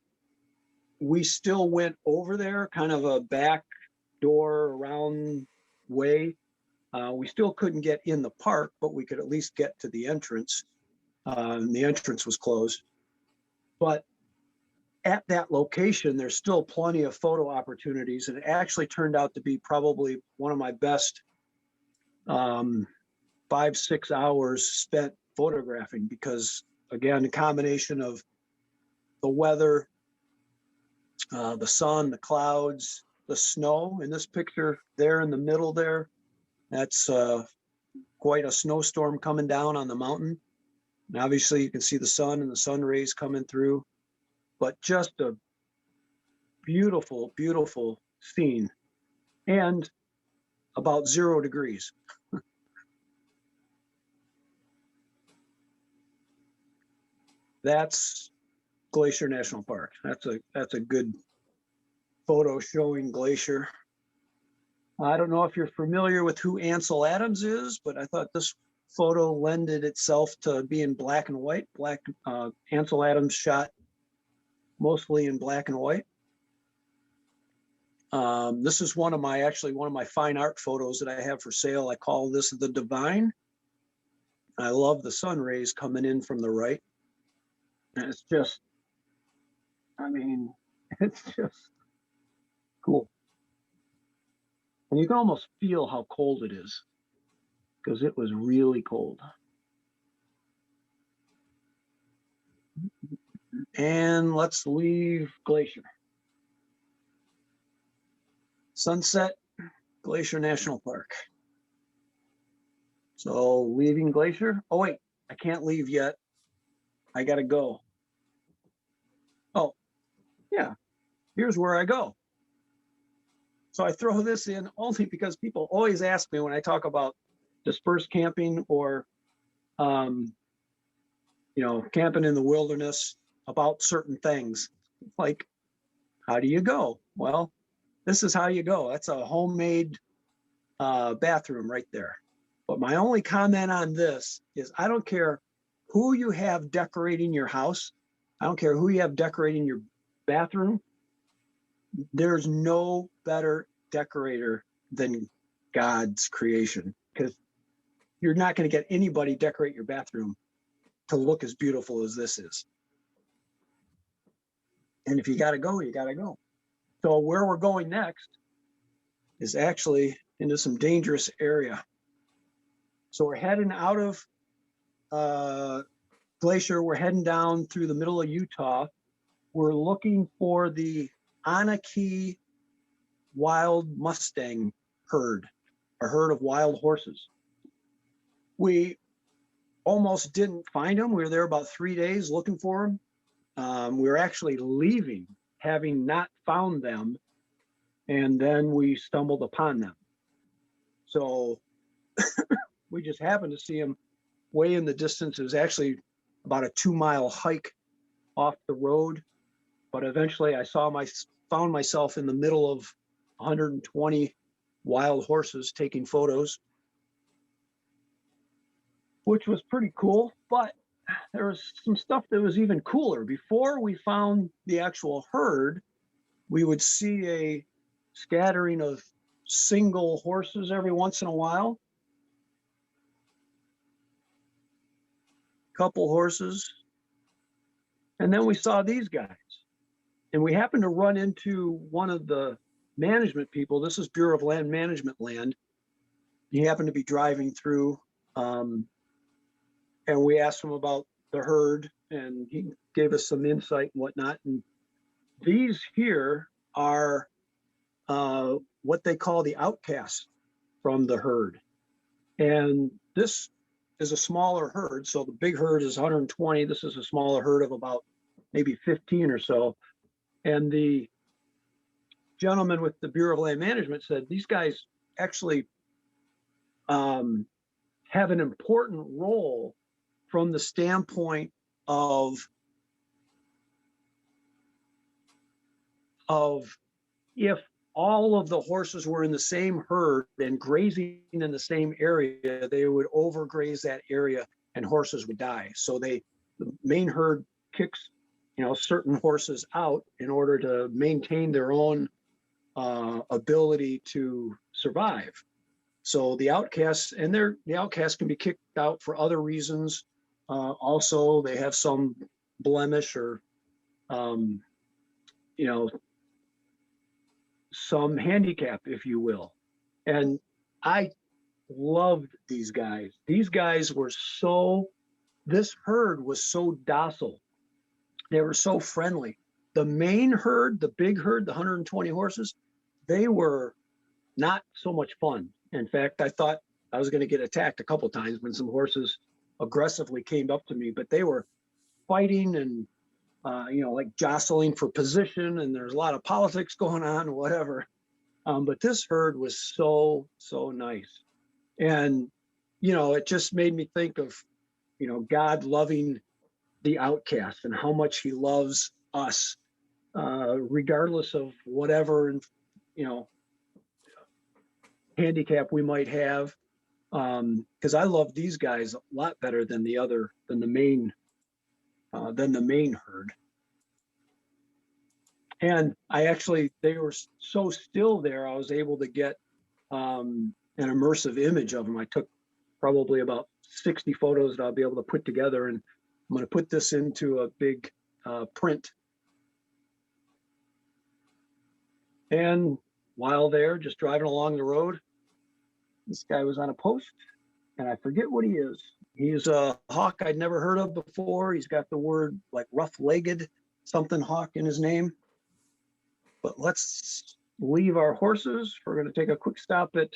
we still went over there, kind of a back door around way. We still couldn't get in the park, but we could at least get to the entrance. And the entrance was closed. But at that location, there's still plenty of photo opportunities. And it actually turned out to be probably one of my best 5-6 hours spent photographing, because again, the combination of the weather, the sun, the clouds, the snow in this picture there in the middle there, that's quite a snowstorm coming down on the mountain. And obviously you can see the sun and the sun rays coming through, but just a beautiful, beautiful scene, and about 0 degrees. That's Glacier National Park. That's a good photo showing Glacier. I don't know if you're familiar with who Ansel Adams is, but I thought this photo lended itself to being black and white. Ansel Adams shot mostly in black and white. This is one of my fine art photos that I have for sale. I call this the Divine. I love the sun rays coming in from the right. And it's just, I mean, it's just cool. And you can almost feel how cold it is, because it was really cold. And let's leave Glacier. Sunset, Glacier National Park. So leaving Glacier. Oh wait, I can't leave yet. I gotta go. Oh, yeah, here's where I go. So I throw this in only because people always ask me when I talk about dispersed camping or, camping in the wilderness, about certain things. Like, how do you go? Well, this is how you go. That's a homemade bathroom right there. But my only comment on this is, I don't care who you have decorating your house. I don't care who you have decorating your bathroom. There's no better decorator than God's creation, because you're not going to get anybody decorate your bathroom to look as beautiful as this is. And if you got to go, you got to go. So where we're going next is actually into some dangerous area. So we're heading out of Glacier. We're heading down through the middle of Utah. We're looking for the Anakee wild Mustang herd, a herd of wild horses. We almost didn't find them. We were there about 3 days looking for them. We were actually leaving, having not found them, and then we stumbled upon them. So we just happened to see them way in the distance. It was actually about a 2-mile hike off the road, but eventually I found myself in the middle of 120 wild horses taking photos, which was pretty cool. But there was some stuff that was even cooler. Before we found the actual herd, we would see a scattering of single horses every once in a while. Couple horses. And then we saw these guys. And we happened to run into one of the management people. This is Bureau of Land Management land. He happened to be driving through, and we asked him about the herd, and he gave us some insight and whatnot. And these here are what they call the outcasts from the herd. And this is a smaller herd. So the big herd is 120. This is a smaller herd of about maybe 15 or so. And the gentleman with the Bureau of Land Management said these guys actually have an important role from the standpoint of if all of the horses were in the same herd and grazing in the same area, they would overgraze that area and horses would die. So the main herd kicks certain horses out in order to maintain their own ability to survive. So the outcasts, and the outcasts can be kicked out for other reasons. Also, they have some blemish or, you know, some handicap, if you will. And I loved these guys. These guys were so, this herd was so docile. They were so friendly. The main herd, the big herd, the 120 horses, they were not so much fun. In fact, I thought I was going to get attacked a couple times when some horses aggressively came up to me, but they were fighting and, you know, like jostling for position, and there's a lot of politics going on, whatever. But this herd was so, so nice. And, you know, it just made me think of, you know, God loving the outcast and how much he loves us, regardless of whatever, you know, handicap we might have. Because I love these guys a lot better than the main herd. And they were so still there, I was able to get an immersive image of them. I took probably about 60 photos that I'll be able to put together, and I'm going to put this into a big print. And while there, just driving along the road, this guy was on a post, and I forget what he is. He's a hawk I'd never heard of before. He's got the word like rough-legged something hawk in his name. But let's leave our horses. We're going to take a quick stop at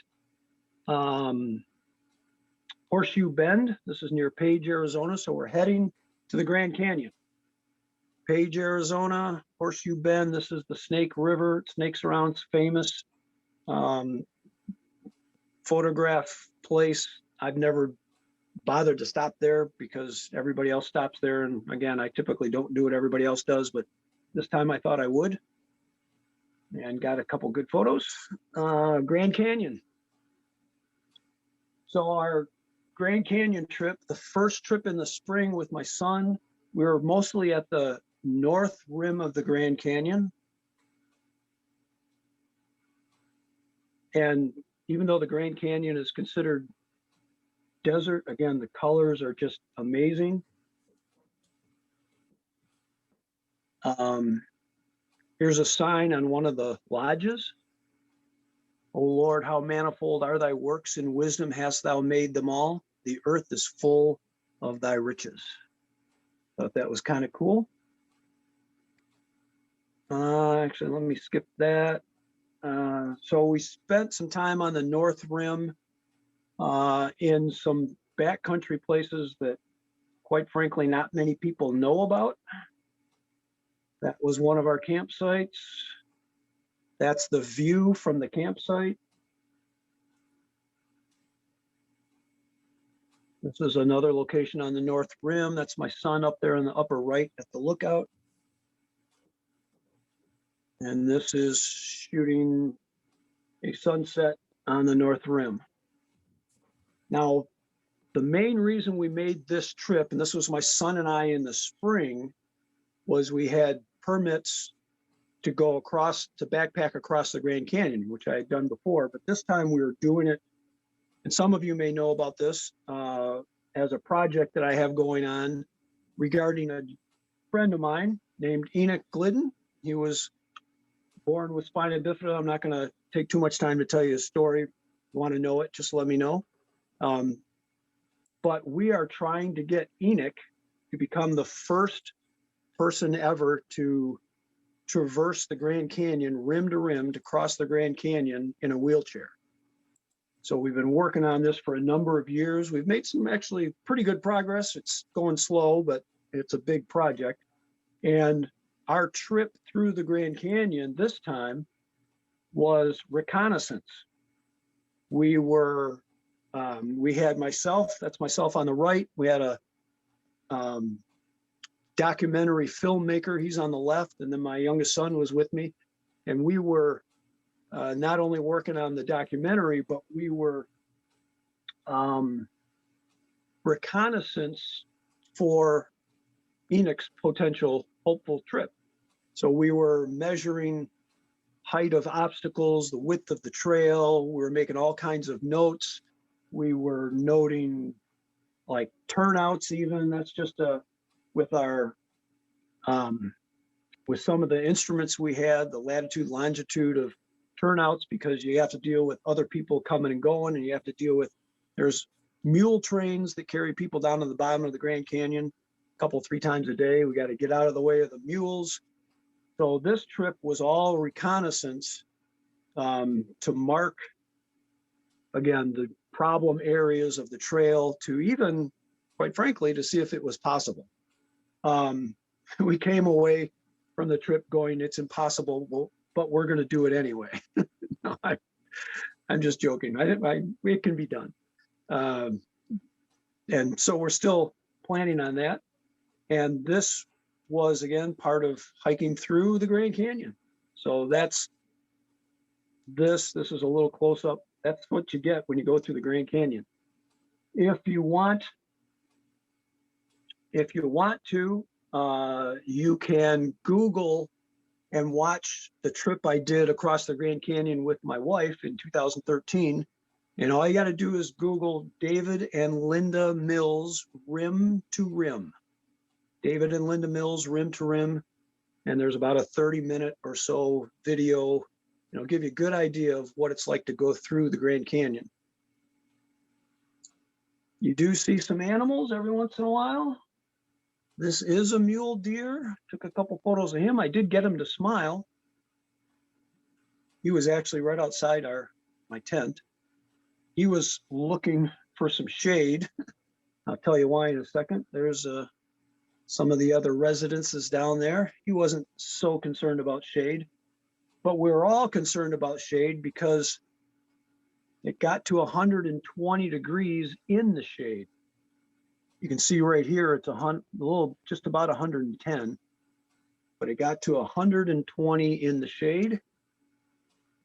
Horseshoe Bend. This is near Page, Arizona. So we're heading to the Grand Canyon. Page, Arizona, Horseshoe Bend. This is the Snake River. Snakes Around's famous photograph place. I've never bothered to stop there because everybody else stops there. And again, I typically don't do what everybody else does, but this time I thought I would, and got a couple good photos. Grand Canyon. So our Grand Canyon trip, the first trip in the spring with my son, we were mostly at the north rim of the Grand Canyon. And even though the Grand Canyon is considered desert, again, the colors are just amazing. Here's a sign on one of the lodges. O Lord, how manifold are thy works, in wisdom hast thou made them all. The earth is full of thy riches. Thought that was kind of cool. Actually, let me skip that. So we spent some time on the North Rim in some backcountry places that, quite frankly, not many people know about. That was one of our campsites. That's the view from the campsite. This is another location on the North Rim. That's my son up there in the upper right at the lookout. And this is shooting a sunset on the North Rim. Now, the main reason we made this trip, and this was my son and I in the spring, was we had permits to go across, to backpack across the Grand Canyon, which I had done before, but this time we were doing it, and some of you may know about this, as a project that I have going on regarding a friend of mine named Enoch Glidden. He was born with spina bifida. I'm not going to take too much time to tell you his story. If you want to know it, just let me know. But we are trying to get Enoch to become the first person ever to traverse the Grand Canyon rim to rim, to cross the Grand Canyon in a wheelchair. So we've been working on this for a number of years. We've made some actually pretty good progress. It's going slow, but it's a big project. And our trip through the Grand Canyon this time was reconnaissance. We were, we had myself, that's myself on the right. We had a documentary filmmaker, he's on the left, and then my youngest son was with me. And we were not only working on the documentary, but we were reconnaissance for Enoch's potential hopeful trip. So we were measuring height of obstacles, the width of the trail. We were making all kinds of notes. We were noting like turnouts even. That's just with our, with some of the instruments we had, the latitude, longitude of turnouts, because you have to deal with other people coming and going, and you have to deal with, there's mule trains that carry people down to the bottom of the Grand Canyon a couple, 3 times a day. We got to get out of the way of the mules. So this trip was all reconnaissance to mark, again, the problem areas of the trail, to even, quite frankly, to see if it was possible. We came away from the trip going, it's impossible, well, but we're going to do it anyway. No, I'm just joking. It can be done. And so we're still planning on that. And this was, again, part of hiking through the Grand Canyon. So that's this is a little close up. That's what you get when you go through the Grand Canyon. If you want to, you can Google and watch the trip I did across the Grand Canyon with my wife in 2013. And all you got to do is Google David and Linda Mills Rim to Rim. David and Linda Mills Rim to Rim. And there's about a 30-minute or so video. Give you a good idea of what it's like to go through the Grand Canyon. You do see some animals every once in a while. This is a mule deer. Took a couple photos of him. I did get him to smile. He was actually right outside my tent. He was looking for some shade. I'll tell you why in a second. There's some of the other residences down there. He wasn't so concerned about shade, but we were all concerned about shade because it got to 120 degrees in the shade. You can see right here, it's just about 110, but it got to 120 in the shade.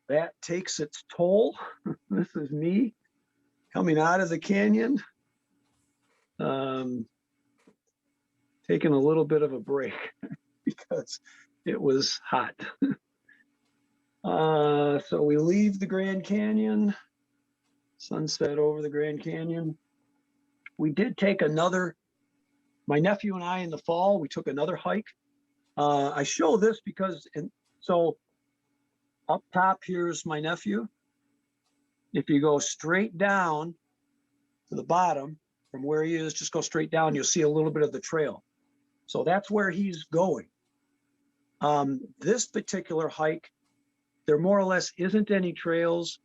That takes its toll. This is me coming out of the canyon, taking a little bit of a break because it was hot. So we leave the Grand Canyon, sunset over the Grand Canyon. We did take my nephew and I in the fall, we took another hike. I show this because, so up top, here's my nephew. If you go straight down to the bottom from where he is, just go straight down, you'll see a little bit of the trail. So that's where he's going. This particular hike, there more or less isn't any trails,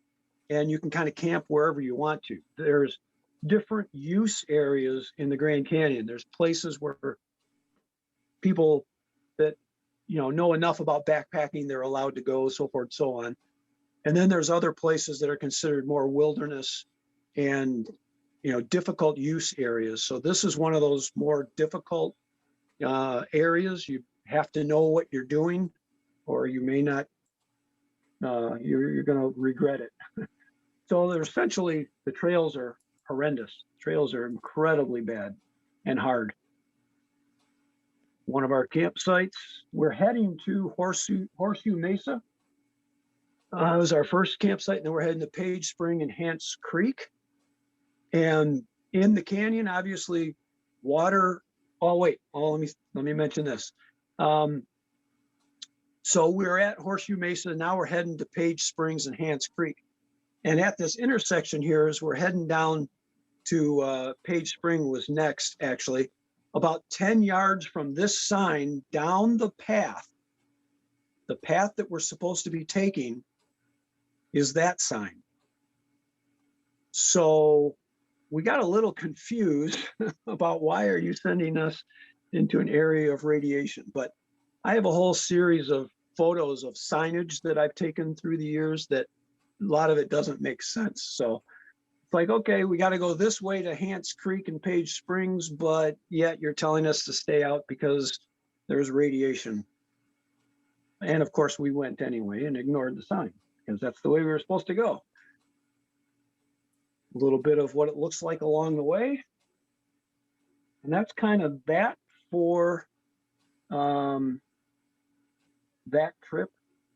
and you can kind of camp wherever you want to. There's different use areas in the Grand Canyon. There's places where people that know enough about backpacking, they're allowed to go, so forth, so on. And then there's other places that are considered more wilderness and difficult use areas. So this is one of those more difficult areas. You have to know what you're doing, or you may not. You're going to regret it. So they're essentially, the trails are horrendous. Trails are incredibly bad and hard. One of our campsites, we're heading to Horseshoe Mesa. It was our first campsite, and then we're heading to Page Spring and Hance Creek. And in the canyon, obviously, water. Let me mention this. So we're at Horseshoe Mesa. Now we're heading to Page Springs and Hance Creek. And at this intersection here, as we're heading down to Page Spring was next, actually, about 10 yards from this sign down the path that we're supposed to be taking is that sign. So we got a little confused about why are you sending us into an area of radiation? But I have a whole series of photos of signage that I've taken through the years that a lot of it doesn't make sense. So it's like, okay, we got to go this way to Hance Creek and Page Springs, but yet you're telling us to stay out because there's radiation. And of course we went anyway and ignored the sign because that's the way we were supposed to go. A little bit of what it looks like along the way. And that's kind of that for that trip.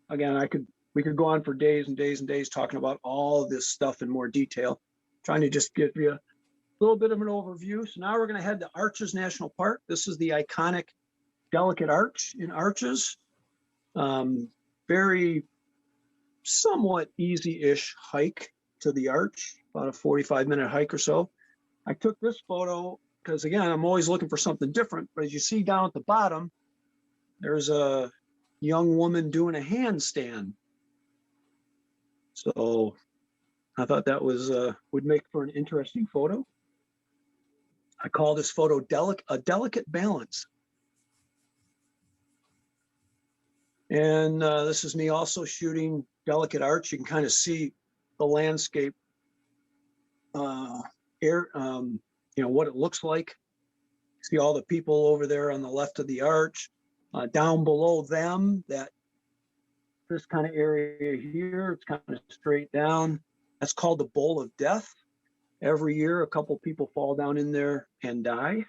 Again, I could we could go on for days and days and days talking about all this stuff in more detail, trying to just give you a little bit of an overview. So now we're going to head to Arches National Park. This is the iconic Delicate Arch in Arches. Very somewhat easy-ish hike to the arch, about a 45-minute hike or so. I took this photo because, again, I'm always looking for something different. But as you see down at the bottom, there's a young woman doing a handstand. So I thought that was would make for an interesting photo. I call this photo a delicate balance. And this is me also shooting Delicate Arch. You can kind of see the landscape, what it looks like. See all the people over there on the left of the arch. Down below them, this kind of area here, it's kind of straight down. That's called the Bowl of Death. Every year, a couple people fall down in there and die.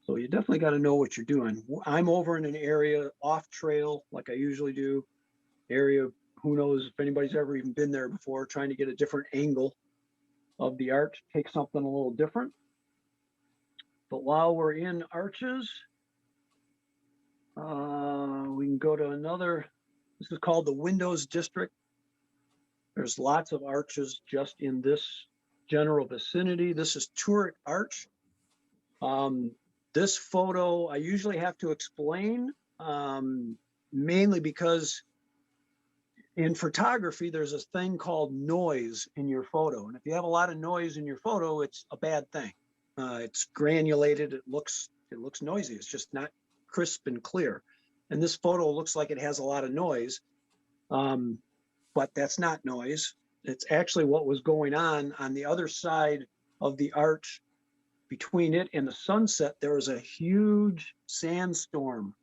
So you definitely got to know what you're doing. I'm over in an area off trail, like I usually do. Area, who knows if anybody's ever even been there before, trying to get a different angle of the arch, take something a little different. But while we're in Arches, we can go to another. This is called the Windows District. There's lots of arches just in this general vicinity. This is Turret Arch. This photo I usually have to explain, mainly because in photography, there's this thing called noise in your photo. And if you have a lot of noise in your photo, it's a bad thing. It's granulated, it looks noisy. It's just not crisp and clear. And this photo looks like it has a lot of noise, but that's not noise. It's actually what was going on the other side of the arch. Between it and the sunset, there was a huge sandstorm.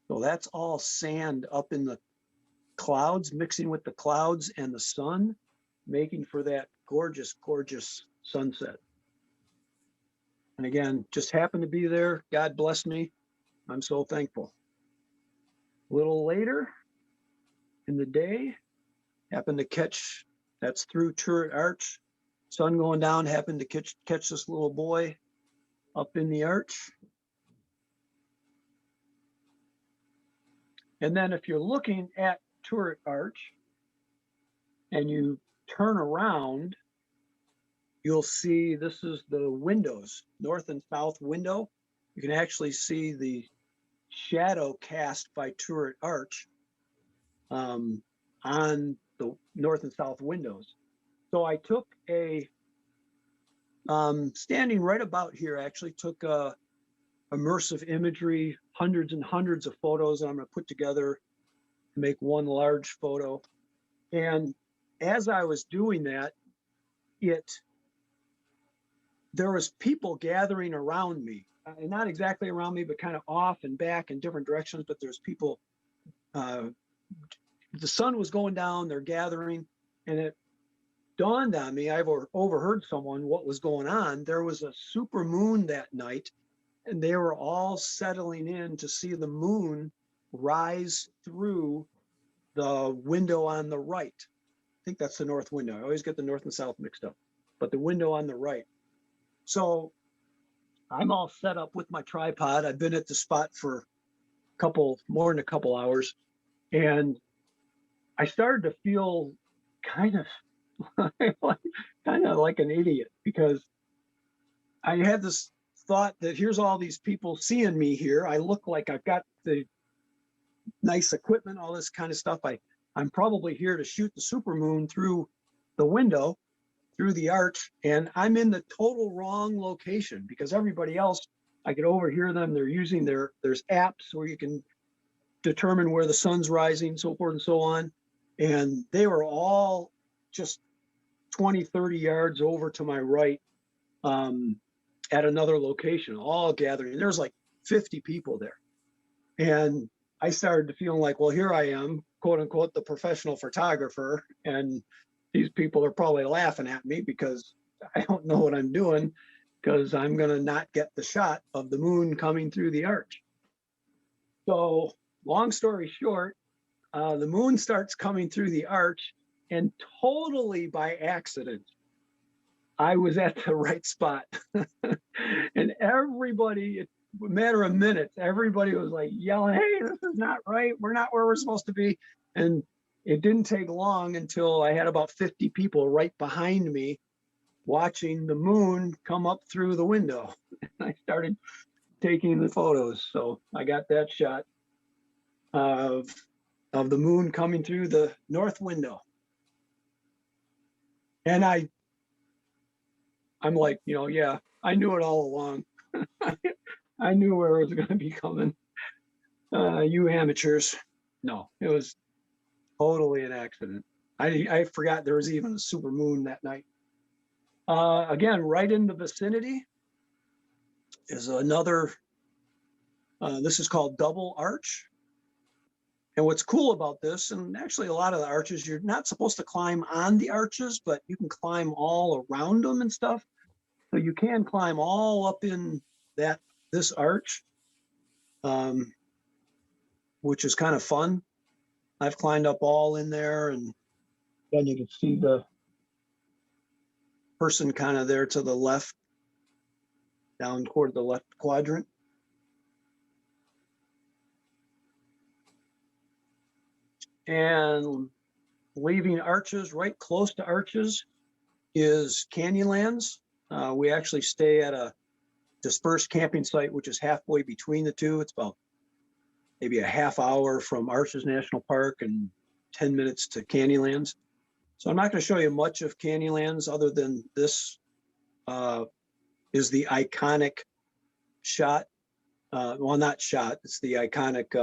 So that's all sand up in the clouds, mixing with the clouds and the sun, making for that gorgeous, gorgeous sunset. And again, just happened to be there. God bless me. I'm so thankful. A little later in the day, happened to catch, that's through Turret Arch. Sun going down, happened to catch this little boy up in the arch. And then if you're looking at Turret Arch and you turn around, you'll see this is the windows, north and south window. You can actually see the shadow cast by Turret Arch on the north and south windows. So I took standing right about here, actually took immersive imagery, hundreds and hundreds of photos that I'm going to put together to make one large photo. And as I was doing that, there was people gathering around me, not exactly around me, but kind of off and back in different directions. But there's people, the sun was going down, they're gathering, and it dawned on me, I've overheard someone what was going on. There was a super moon that night, and they were all settling in to see the moon rise through the window on the right. I think that's the north window. I always get the north and south mixed up, but the window on the right. So I'm all set up with my tripod. I've been at the spot for more than a couple hours, and I started to feel kind of like an idiot, because I had this thought that here's all these people seeing me here. I look like I've got the nice equipment, all this kind of stuff. I'm probably here to shoot the supermoon through the window, through the arch, and I'm in the total wrong location, because everybody else, I could overhear them. They're using there's apps where you can determine where the sun's rising, so forth and so on. And they were all just 20, 30 yards over to my right at another location, all gathering. There's like 50 people there. And I started to feel like, well, here I am, quote unquote, the professional photographer. And these people are probably laughing at me because I don't know what I'm doing, because I'm going to not get the shot of the moon coming through the arch. So long story short, the moon starts coming through the arch, and totally by accident, I was at the right spot. And everybody, a matter of minutes, everybody was like yelling, "Hey, this is not right. We're not where we're supposed to be." And it didn't take long until I had about 50 people right behind me watching the moon come up through the window. I started taking the photos. So I got that shot of the moon coming through the north window. And I'm like, yeah, I knew it all along. I knew where it was going to be coming. You amateurs. No, it was totally an accident. I forgot there was even a super moon that night. Again, right in the vicinity is another, this is called Double Arch. And what's cool about this, and actually a lot of the arches, you're not supposed to climb on the arches, but you can climb all around them and stuff. So you can climb all up in this arch, which is kind of fun. I've climbed up all in there, and then you can see the person kind of there to the left, down toward the left quadrant. And leaving arches, right close to arches, is Canyonlands. We actually stay at a dispersed camping site, which is halfway between the two. It's about maybe a half hour from Arches National Park and 10 minutes to Canyonlands. So I'm not going to show you much of Canyonlands other than this is the iconic shot. Well, not shot, it's the iconic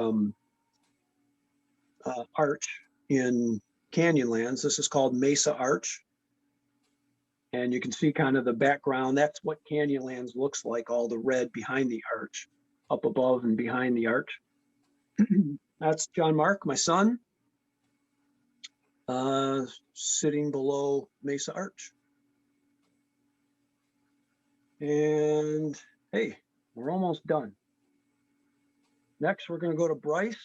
arch in Canyonlands. This is called Mesa Arch. And you can see kind of the background. That's what Canyonlands looks like, all the red behind the arch, up above and behind the arch. That's John Mark, my son, sitting below Mesa Arch. And hey, we're almost done. Next, we're going to go to Bryce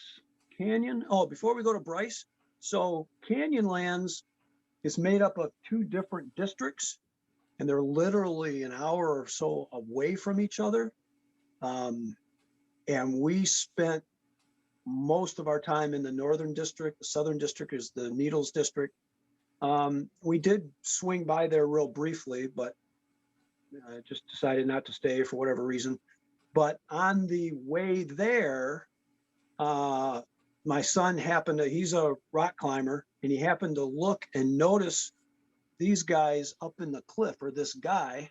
Canyon. Oh, before we go to Bryce, so Canyonlands is made up of two different districts, and they're literally an hour or so away from each other. And we spent most of our time in the northern district. The southern district is the Needles district. We did swing by there real briefly, but I just decided not to stay for whatever reason. But on the way there, my son he's a rock climber, and he happened to look and notice these guys up in the cliff, or this guy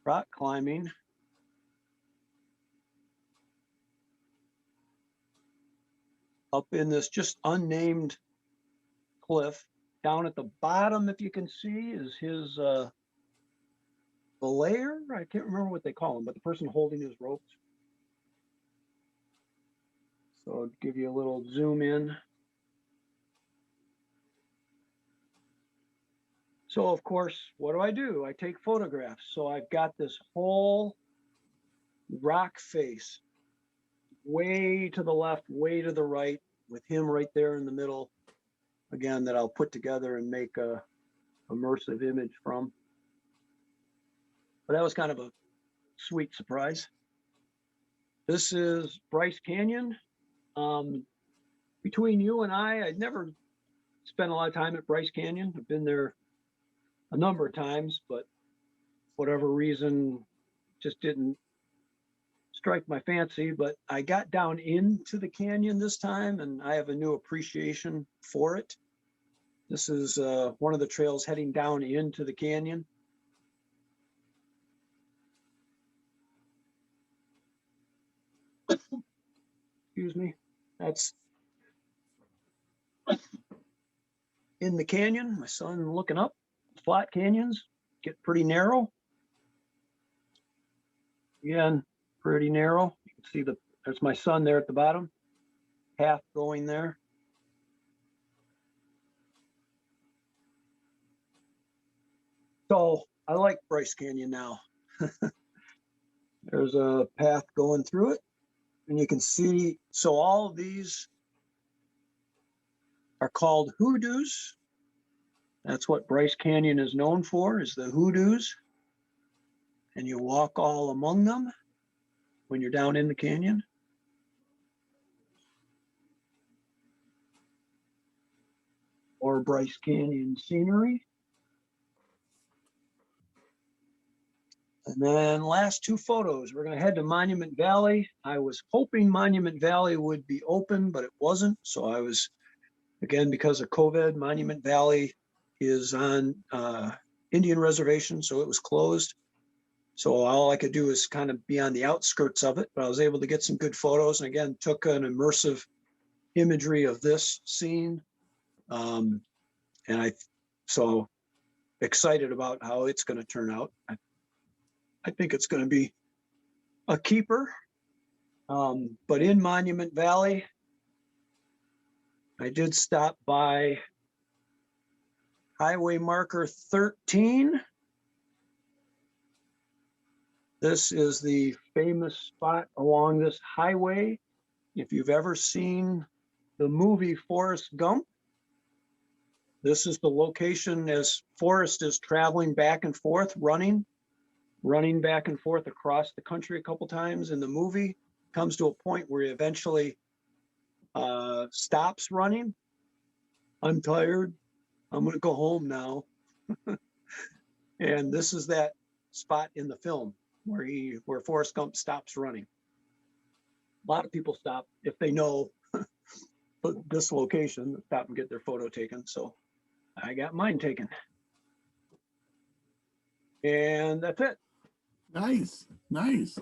rock climbing up in this just unnamed cliff. Down at the bottom, if you can see, is his belayer. I can't remember what they call him, but the person holding his ropes. So I'll give you a little zoom in. So of course, what do? I take photographs. So I've got this whole rock face, way to the left, way to the right, with him right there in the middle. Again, that I'll put together and make a immersive image from. But that was kind of a sweet surprise. This is Bryce Canyon. Between you and I'd never spent a lot of time at Bryce Canyon. I've been there a number of times, but for whatever reason, just didn't strike my fancy. But I got down into the canyon this time, and I have a new appreciation for it. This is one of the trails heading down into the canyon. Excuse me. That's in the canyon. My son looking up. Flat canyons get pretty narrow. Again, pretty narrow. You can see there's my son there at the bottom. Path going there. So I like Bryce Canyon now. There's a path going through it. And you can see, so all of these are called hoodoos. That's what Bryce Canyon is known for, is the hoodoos. And you walk all among them when you're down in the canyon. Or Bryce Canyon scenery. And then last two photos, we're going to head to Monument Valley. I was hoping Monument Valley would be open, but it wasn't. So I was, again, because of COVID, Monument Valley is on Indian reservation, so it was closed. So all I could do is kind of be on the outskirts of it, but I was able to get some good photos, and again, took an immersive imagery of this scene. And so excited about how it's going to turn out. I think it's going to be a keeper. But in Monument Valley, I did stop by highway marker 13. This is the famous spot along this highway. If you've ever seen the movie Forrest Gump, this is the location as Forrest is traveling back and forth, running back and forth across the country a couple times in the movie, comes to a point where he eventually stops running. I'm tired. I'm going to go home now. And this is that spot in the film where Forrest Gump stops running. A lot of people stop if they know this location, stop and get their photo taken. So I got mine taken. And that's it. Nice, nice.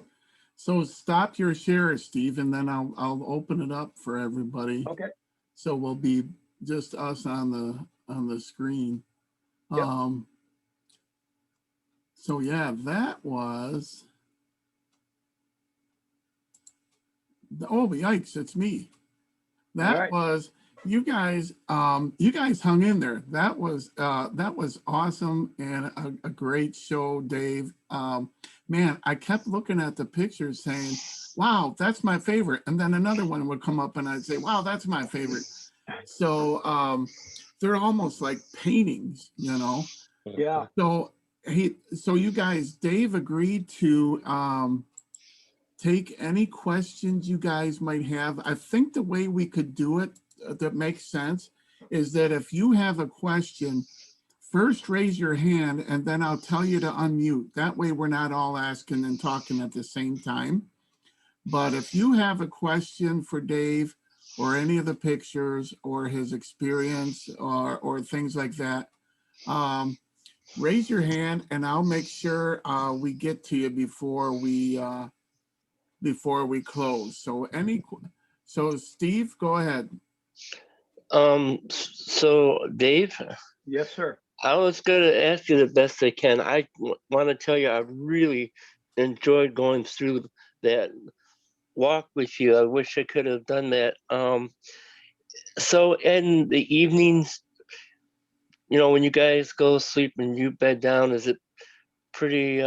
So stop your share, Steve, and then I'll open it up for everybody. Okay. So we'll be just us on the screen. Yep. So yeah, that was. Oh yikes! It's me. That right. was you guys. You guys hung in there. That was awesome and a great show, Dave. Man, I kept looking at the pictures saying, wow, that's my favorite. And then another one would come up and I'd say, wow, that's my favorite. So they're almost like paintings, you know? Yeah. So you guys, Dave agreed to take any questions you guys might have. I think the way we could do it that makes sense is that if you have a question, first raise your hand and then I'll tell you to unmute. That way we're not all asking and talking at the same time. But if you have a question for Dave or any of the pictures or his experience or things like that, raise your hand and I'll make sure we get to you before we close. So Steve, go ahead. So Dave, Yes, sir. I was going to ask you the best I can. I want to tell you I really enjoyed going through that walk with you. I wish I could have done that. So in the evenings, you know, when you guys go sleep and you bed down, is it pretty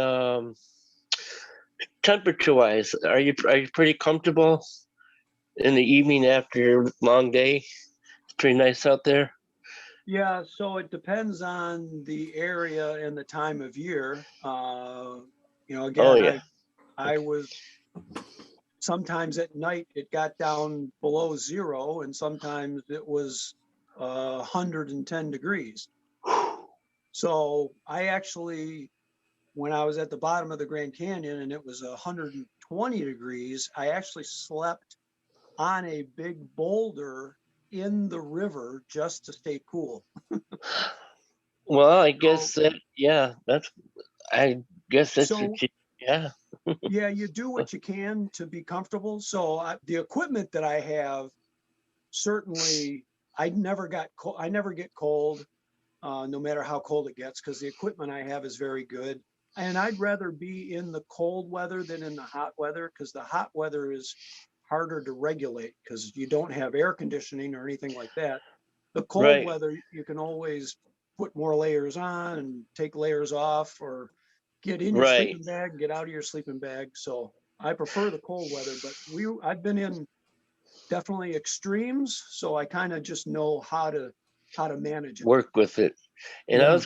temperature-wise? Are you pretty comfortable in the evening after your long day? It's pretty nice out there. Yeah, so it depends on the area and the time of year. You know, again, Oh, yeah. I was sometimes at night it got down below 0, and sometimes it was 110 degrees. So I actually, when I was at the bottom of the Grand Canyon and it was 120 degrees, I actually slept on a big boulder in the river just to stay cool. Well, I guess that, yeah, I guess that's So, what you, yeah. yeah, you do what you can to be comfortable. So the equipment that I have, certainly, I never get cold, no matter how cold it gets, because the equipment I have is very good. And I'd rather be in the cold weather than in the hot weather, because the hot weather is harder to regulate because you don't have air conditioning or anything like that. The cold Right. weather, you can always put more layers on and take layers off, or get in your Right. sleeping bag, get out of your sleeping bag. So I prefer the cold weather, but I've been in definitely extremes, so I kind of just know how to manage it. Work with it. And Yeah. I was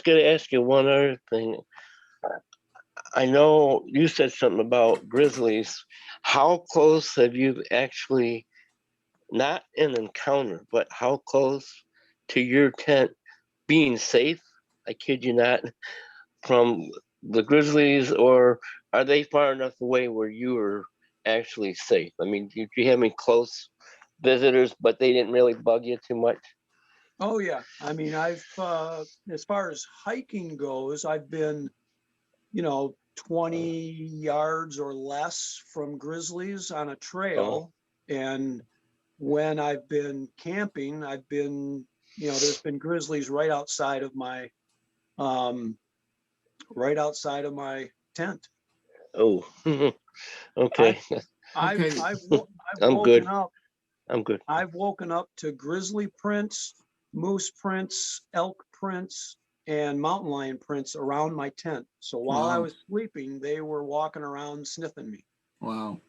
gonna ask you one other thing. I know you said something about grizzlies. How close have you actually, not an encounter, but how close to your tent being safe? I kid you not, from the grizzlies, or are they far enough away where you are actually safe? I mean, do you have any close visitors, but they didn't really bug you too much? Oh yeah, I mean, I've as far as hiking goes, I've been, 20 yards or less from grizzlies on a trail. And when I've been camping, I've been, there's been grizzlies um, right outside of my tent. Oh, I've, okay. Okay. I've I'm good. woken up, I'm good. I've woken up to grizzly prints, moose prints, elk prints, and mountain lion prints around my tent. So while I Wow. was sleeping, they were walking around sniffing me. Wow.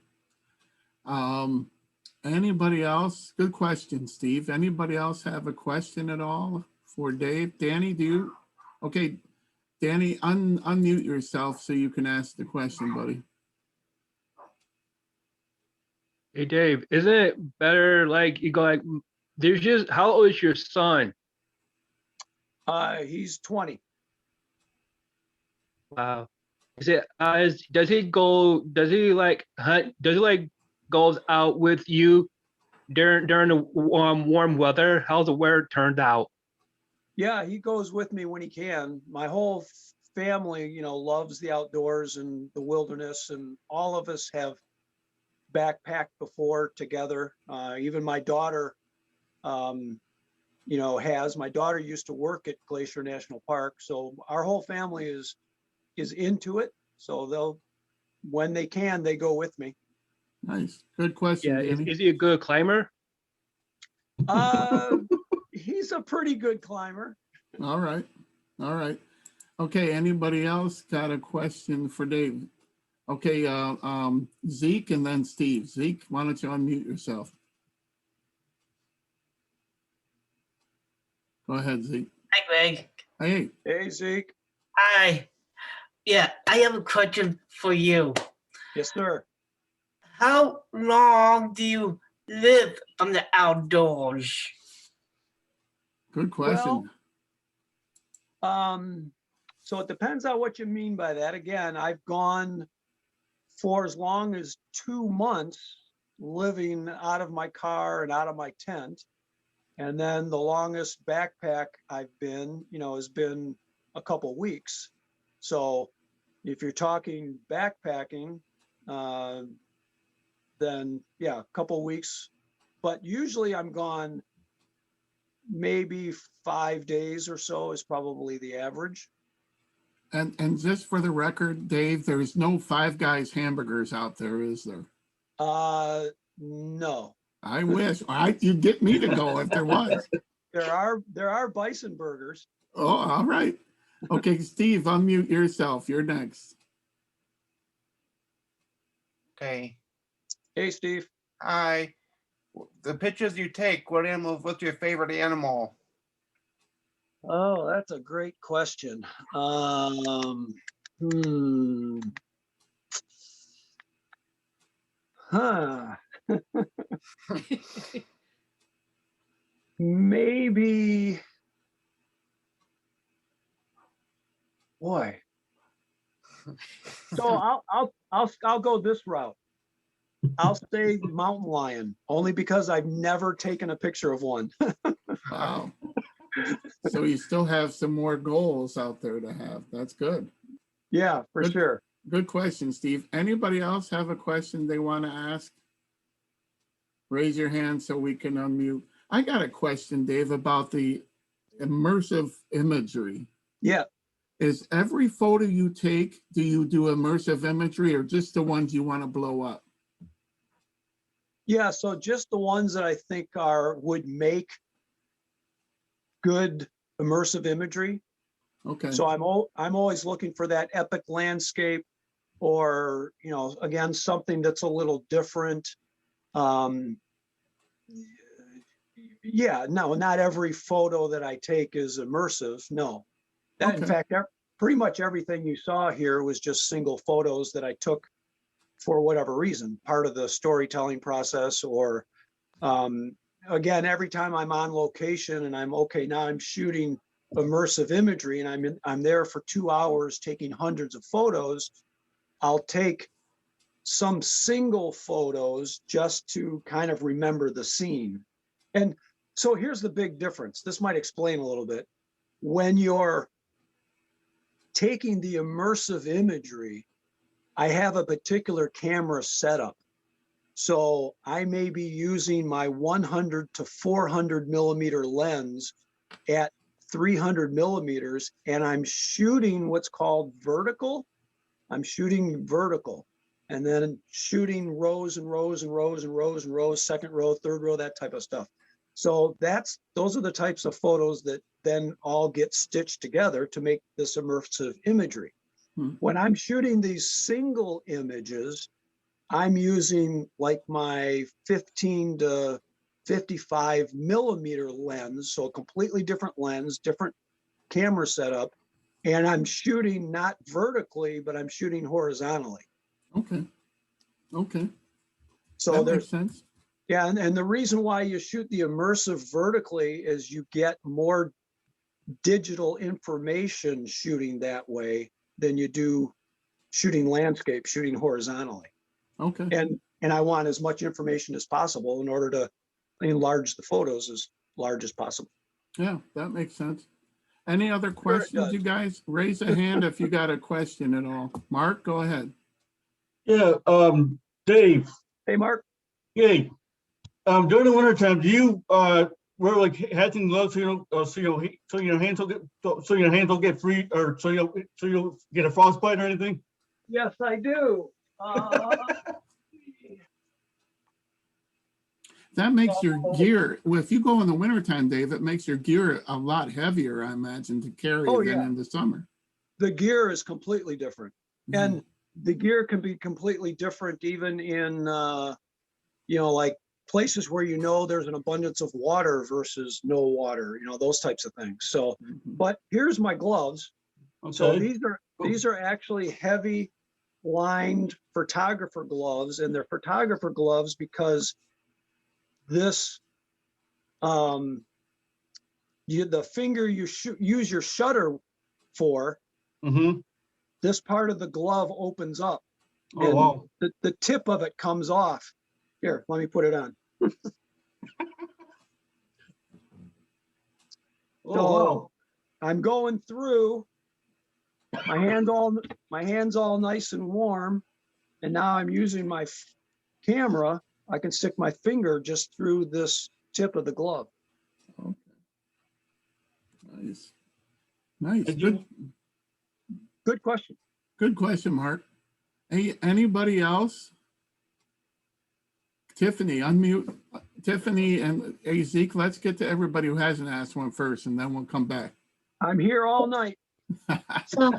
Anybody else? Good question, Steve. Anybody else have a question at all for Dave? Danny, do you? Okay, Danny, unmute yourself so you can ask the question, buddy. Hey Dave, isn't it better like you go like there's just how old is your son? He's 20. Wow. Is it does he like hunt does he like goes out with you during the warm weather? How's the weather turned out? Yeah, he goes with me when he can. My whole family, loves the outdoors and the wilderness, and all of us have backpacked before together. Even my daughter, um, my daughter used to work at Glacier National Park, so our whole family is into it. So when they can, they go with me. Nice. Good question, Yeah, Danny. is he a good climber? Uh, he's a pretty good climber. All right. All right. Okay, anybody else got a question for Dave? Okay, Zeke and then Steve. Zeke, why don't you unmute yourself? Go ahead, Zeke. Hi, Greg. Hey, Hey, Zeke. Hi. Yeah, I have a question for you. Yes, sir. How long do you live from the outdoors? good question. So it depends on what you mean by that. Again, I've gone for as long as 2 months living out of my car and out of my tent. And then the longest backpack I've been, has been a couple weeks. So if you're talking backpacking, then yeah, a couple weeks. But usually I'm gone maybe 5 days or so is probably the average. And just for the record, Dave, there's no Five Guys hamburgers out there, is there? No. I wish. You'd get me to go if there was. There are bison burgers. Oh, all right. Okay, Steve, unmute yourself. You're next. Okay. Hey, Steve. Hi. The pictures you take, what's your favorite animal? Oh, that's a great question. Huh. Maybe. Boy. So I'll go this route. I'll say mountain lion, only because I've never taken a picture of one. Wow. So you still have some more goals out there to have. That's good. Yeah, for Good. sure. Good question, Steve. Anybody else have a question they want to ask? Raise your hand so we can unmute. I got a question, Dave, about the immersive imagery. Yeah. Is every photo you take, do you do immersive imagery or just the ones you want to blow up? Yeah, so just the ones that I think would make good immersive imagery. Okay. So I'm always looking for that epic landscape, or, you know, again, something that's a little different. Yeah, no, not every photo that I take is immersive. No. That, in Okay. fact, pretty much everything you saw here was just single photos that I took for whatever reason, part of the storytelling process, or again, every time I'm on location and I'm okay, now I'm shooting immersive imagery and I'm there for 2 hours taking hundreds of photos, I'll take some single photos just to kind of remember the scene. And so here's the big difference. This might explain a little bit. When you're taking the immersive imagery, I have a particular camera setup. So I may be using my 100 to 400 millimeter lens at 300 millimeters, and I'm shooting what's called vertical. I'm shooting vertical, and then shooting rows and rows and rows and rows and rows, second row, third row, that type of stuff. So those are the types of photos that then all get stitched together to make this immersive imagery. When I'm shooting these single images, I'm using like my 15 to 55 millimeter lens, so a completely different lens, different camera setup, and I'm shooting not vertically, but I'm shooting horizontally. Okay. Okay. So That makes sense. yeah, and the reason why you shoot the immersive vertically is you get more digital information shooting that way than you do shooting landscape, shooting horizontally. Okay. And I want as much information as possible in order to enlarge the photos as large as possible. Yeah, that makes sense. Any other Sure it questions, does. you guys? Raise a hand if you got a question at all. Mark, go ahead. Yeah, Dave, Hey, Mark. hey, during the winter time, do you wear like hats and gloves so you don't so your hands don't get so your hands don't get free or so you'll get a frostbite or anything? Yes, I do. That makes your gear, well, if you go in the wintertime, Dave, it makes your gear a lot heavier, I imagine, to carry Oh, than yeah. in the summer. The gear is completely different. And the gear can be completely different even in, you know, like places where you know there's an abundance of water versus no water, you know, those types of things. So, but here's my gloves. So Okay. these are actually heavy lined photographer gloves, and they're photographer gloves because this, the finger you use your shutter for, Mm-hmm. this part of the glove opens up. Oh, and wow. the tip of it comes off. Here, let me put it on. Oh, So wow. I'm going through, my hand's all nice and warm, and now I'm using my camera. I can stick my finger just through this tip of the glove. Okay. Nice. Nice. Did Good, Good question. good question, Mark. Hey, anybody else? Tiffany, unmute. Tiffany and hey, Zeke, let's get to everybody who hasn't asked one first, and then we'll come back. I'm here all night. So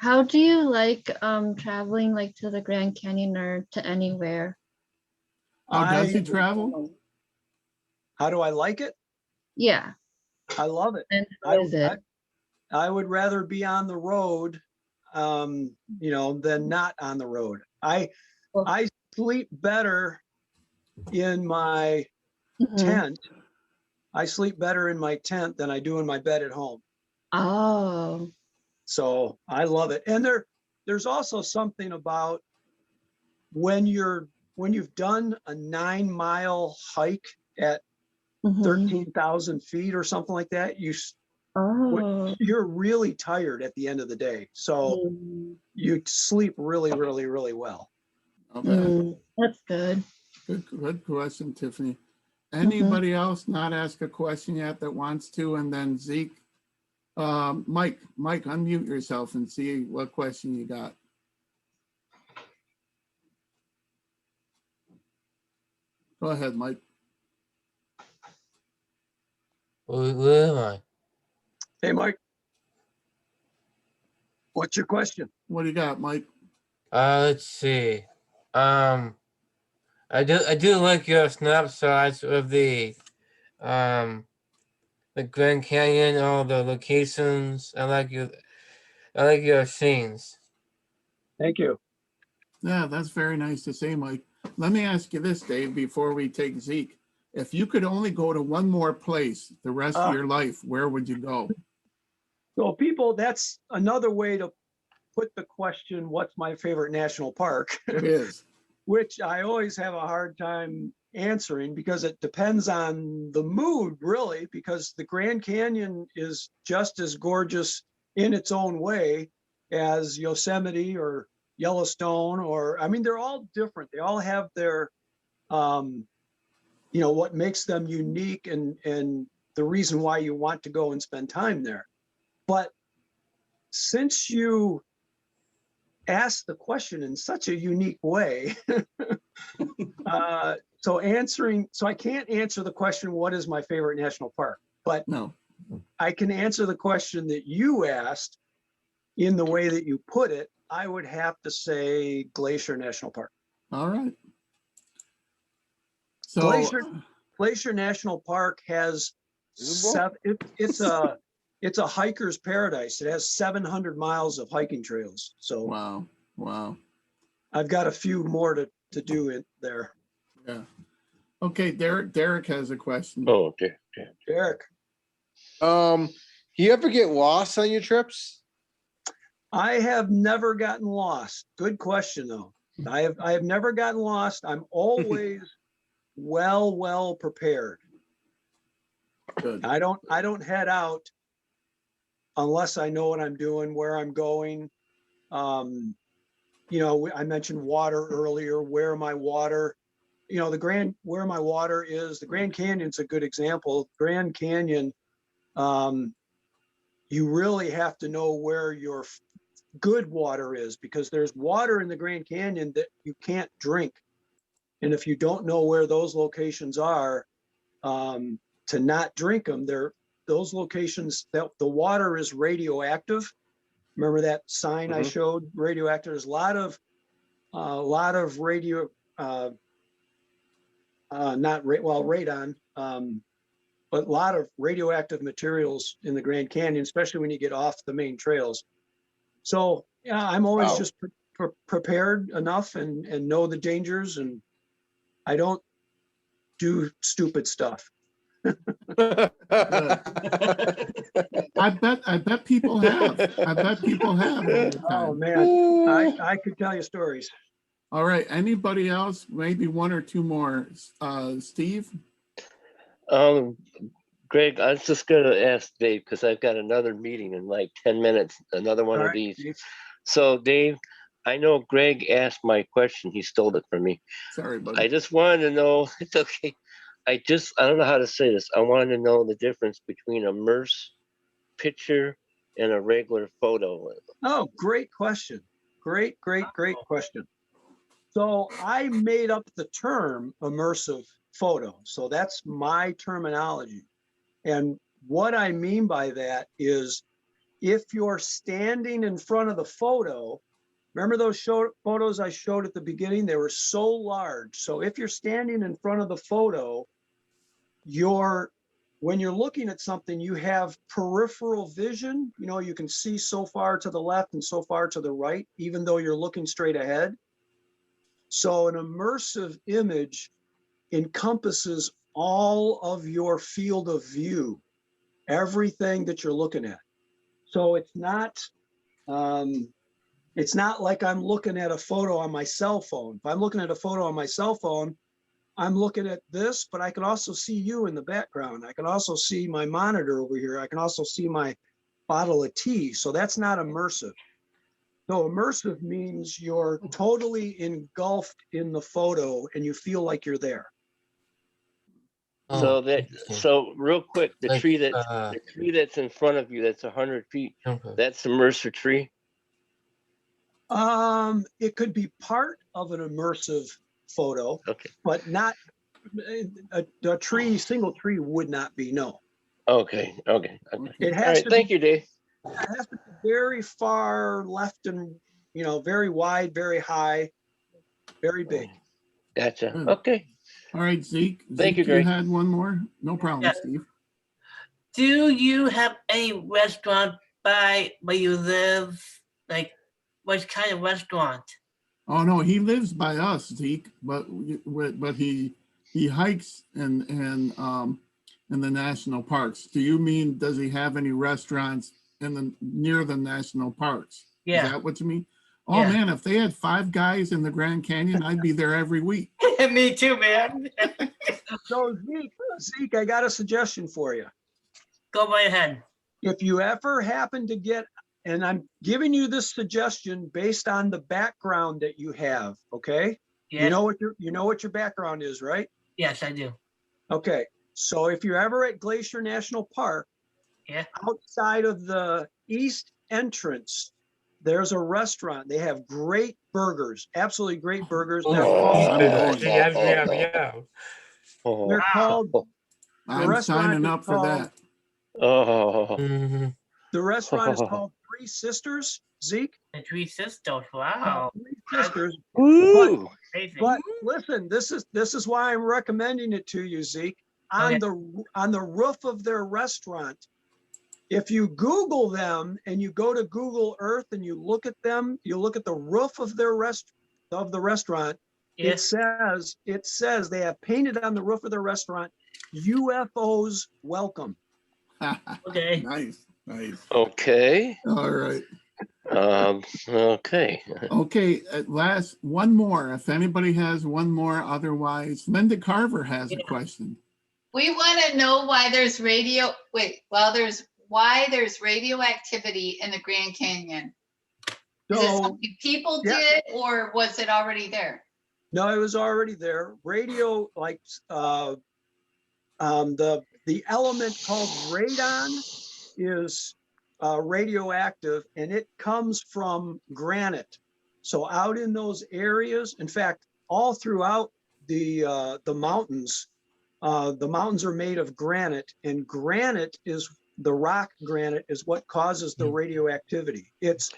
how do you like traveling like to the Grand Canyon or to anywhere? How does he travel? How do I like it? Yeah. I love it. And how is it? I would rather be on the road, you know, than not on the road. I sleep better in my Mhm. tent. I sleep better in my tent than I do in my bed at home. Oh. So I love it. And there's also something about when you've done a 9-mile hike at Mhm. 13,000 feet or something like that, Oh. you're really tired at the end of the day. So Mm. you sleep really, really, really well. Okay. That's good. Good question, Tiffany. Anybody else not ask a question yet that wants to? And then Zeke, Mike, unmute yourself and see what question you got. Go ahead, Mike. Where am I? Hey, Mike. What's your question? What do you got, Mike? Let's see. I do like your snapshots of the Grand Canyon, all the locations. I like your scenes. Thank you. Yeah, that's very nice to say, Mike. Let me ask you this, Dave, before we take Zeke. If you could only go to one more place the rest of your life, where would you go? So people, that's another way to put the question, what's my favorite national park? It is. Which I always have a hard time answering because it depends on the mood, really, because the Grand Canyon is just as gorgeous in its own way as Yosemite or Yellowstone, or, I mean, they're all different. They all have their, what makes them unique and the reason why you want to go and spend time there. But since you asked the question in such a unique way, so I can't answer the question, what is my favorite national park? But No. I can answer the question that you asked in the way that you put it. I would have to say Glacier National Park. All right. So Glacier National Park has it's a hiker's paradise. It has 700 miles of hiking trails. So wow. I've got a few more to do in there. Yeah. Okay, Derek has a question. Oh, okay. Derek. You ever get lost on your trips? I have never gotten lost. Good question, though. I have never gotten lost. I'm always well prepared. Good. I don't head out unless I know what I'm doing, where I'm going. I mentioned water earlier. Where my water, where my water is. The Grand Canyon's a good example. Grand Canyon, you really have to know where your good water is, because there's water in the Grand Canyon that you can't drink. And if you don't know where those locations are, to not drink them, those locations, that the water is radioactive. Remember that sign I showed? Radioactive. There's a lot of radio, radon, but a lot of radioactive materials in the Grand Canyon, especially when you get off the main trails. So yeah, I'm always just prepared enough and know the dangers, and I don't do stupid stuff. I bet people have. Oh man, I could tell you stories. All right. Anybody else? Maybe one or two more. Steve? Greg, I was just going to ask Dave, because I've got another meeting in like 10 minutes, another one of these. Dave. So Dave, I know Greg asked my question. He stole it from me. Sorry, buddy. I just wanted to know, it's okay. I don't know how to say this. I wanted to know the difference between a immerse picture and a regular photo. Oh, great question. Great question. So I made up the term immersive photo. So that's my terminology. And what I mean by that is, if you're standing in front of the photo, remember those photos I showed at the beginning? They were so large. So if you're standing in front of the photo, when you're looking at something, you have peripheral vision. You can see so far to the left and so far to the right, even though you're looking straight ahead. So an immersive image encompasses all of your field of view, everything that you're looking at. So it's not like I'm looking at a photo on my cell phone. If I'm looking at a photo on my cell phone, I'm looking at this, but I can also see you in the background. I can also see my monitor over here. I can also see my bottle of tea. So that's not immersive. So immersive means you're totally engulfed in the photo and you feel like you're there. So real quick, the tree that's in front of you, that's 100 feet, that's immersive tree. It could be part of an immersive photo, but not a tree. Single tree would not be, no. Okay. It has All right, to thank you, Dave. It has to be very far left and, very wide, very high, very big. Gotcha. Good. Okay. All right, Zeke. Thank you, Zeke, you Greg. had one more? No problem, Yeah. Steve. Do you have any restaurant by where you live? Like, what kind of restaurant? Oh no, he lives by us, Zeke, but he hikes in the national parks. Do you mean, does he have any restaurants near the national parks? Yeah. Is that what you mean? Oh Yeah. man, if they had Five Guys in the Grand Canyon, I'd be there every week. Me too, man. So Zeke, I got a suggestion for you. Go right ahead. If you ever happen to get, and I'm giving you this suggestion based on the background that you have, okay? Yes. You know what your background is, right? Yes, I do. Okay, so if you're ever at Glacier National Park, Yeah. outside of the east entrance, there's a restaurant. They have great burgers, absolutely great burgers. They're called, they're called, the I'm restaurant signing is up for called- that. Oh. the restaurant is called Three Sisters, Zeke. The Three Sisters. Wow. Three Sisters. Woo. Amazing. But listen, this is why I'm recommending it to you, Zeke. On the roof of their restaurant, if you Google them and you go to Google Earth and you look at them, you look at the roof of their restaurant. Yes. It says they have painted on the roof of their restaurant, UFOs welcome. Okay. Nice. Okay. All right. Okay. Okay, at last, one more. If anybody has one more, otherwise, Linda Carver has a question. We want to know why there's why there's radioactivity in the Grand Canyon. Is it So, something people yeah. did, or was it already there? no, it was already there. Radio, like the element called radon is radioactive, and it comes from granite. So out in those areas, in fact, all throughout the mountains are made of granite, and granite is the rock granite is what causes the radioactivity. It's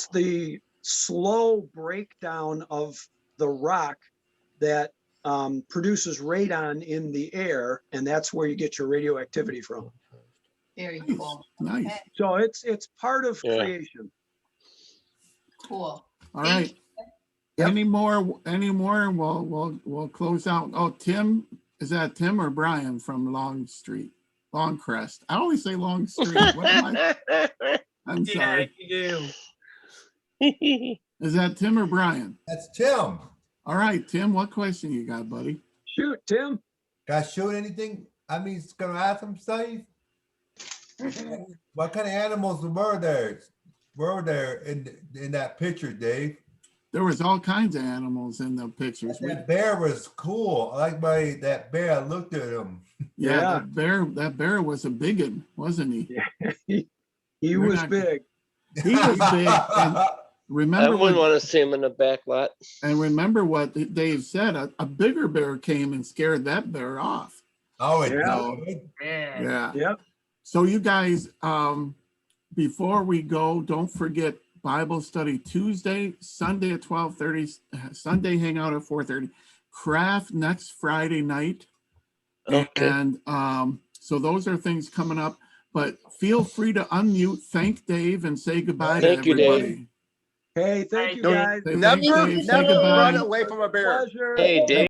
the slow breakdown of the rock that produces radon in the air, and that's where you get your radioactivity from. Very Nice, cool. nice. Okay, So it's part of Yeah. creation. cool. All Thank right. Any more? We'll close out. Oh, Tim, is that Tim or Brian from Longcrest? I always say Long Street. What am I? I'm Yeah, sorry. you do. Is that Tim or Brian? That's Tim. All right, Tim, what question you got, buddy? Shoot, Tim. Got shoot anything? I mean, it's gonna ask him, Steve. What kind of animals were there? In that picture, Dave? There was all kinds of animals in the pictures. That bear was cool. I like that bear. I looked at him. Yeah, that bear was a big one, wasn't he? He We're was not- big. He was big. And I remember wouldn't what, want to see him in the back lot. and remember what Dave said. A bigger bear came and scared that bear off. Oh, it Yeah. did. Man. Yeah. Yep. So you guys, before we go, don't forget Bible study Tuesday, Sunday at 12:30, Sunday hangout at 4:30, craft next Friday night. Okay. And so those are things coming up, but feel free to unmute, thank Dave, and say goodbye Thank to you, Dave. everybody. Hey, thank you Don't- guys. Say Never, thanks, Dave, say never goodbye. run away from a bear. Pleasure. Hey, Dave.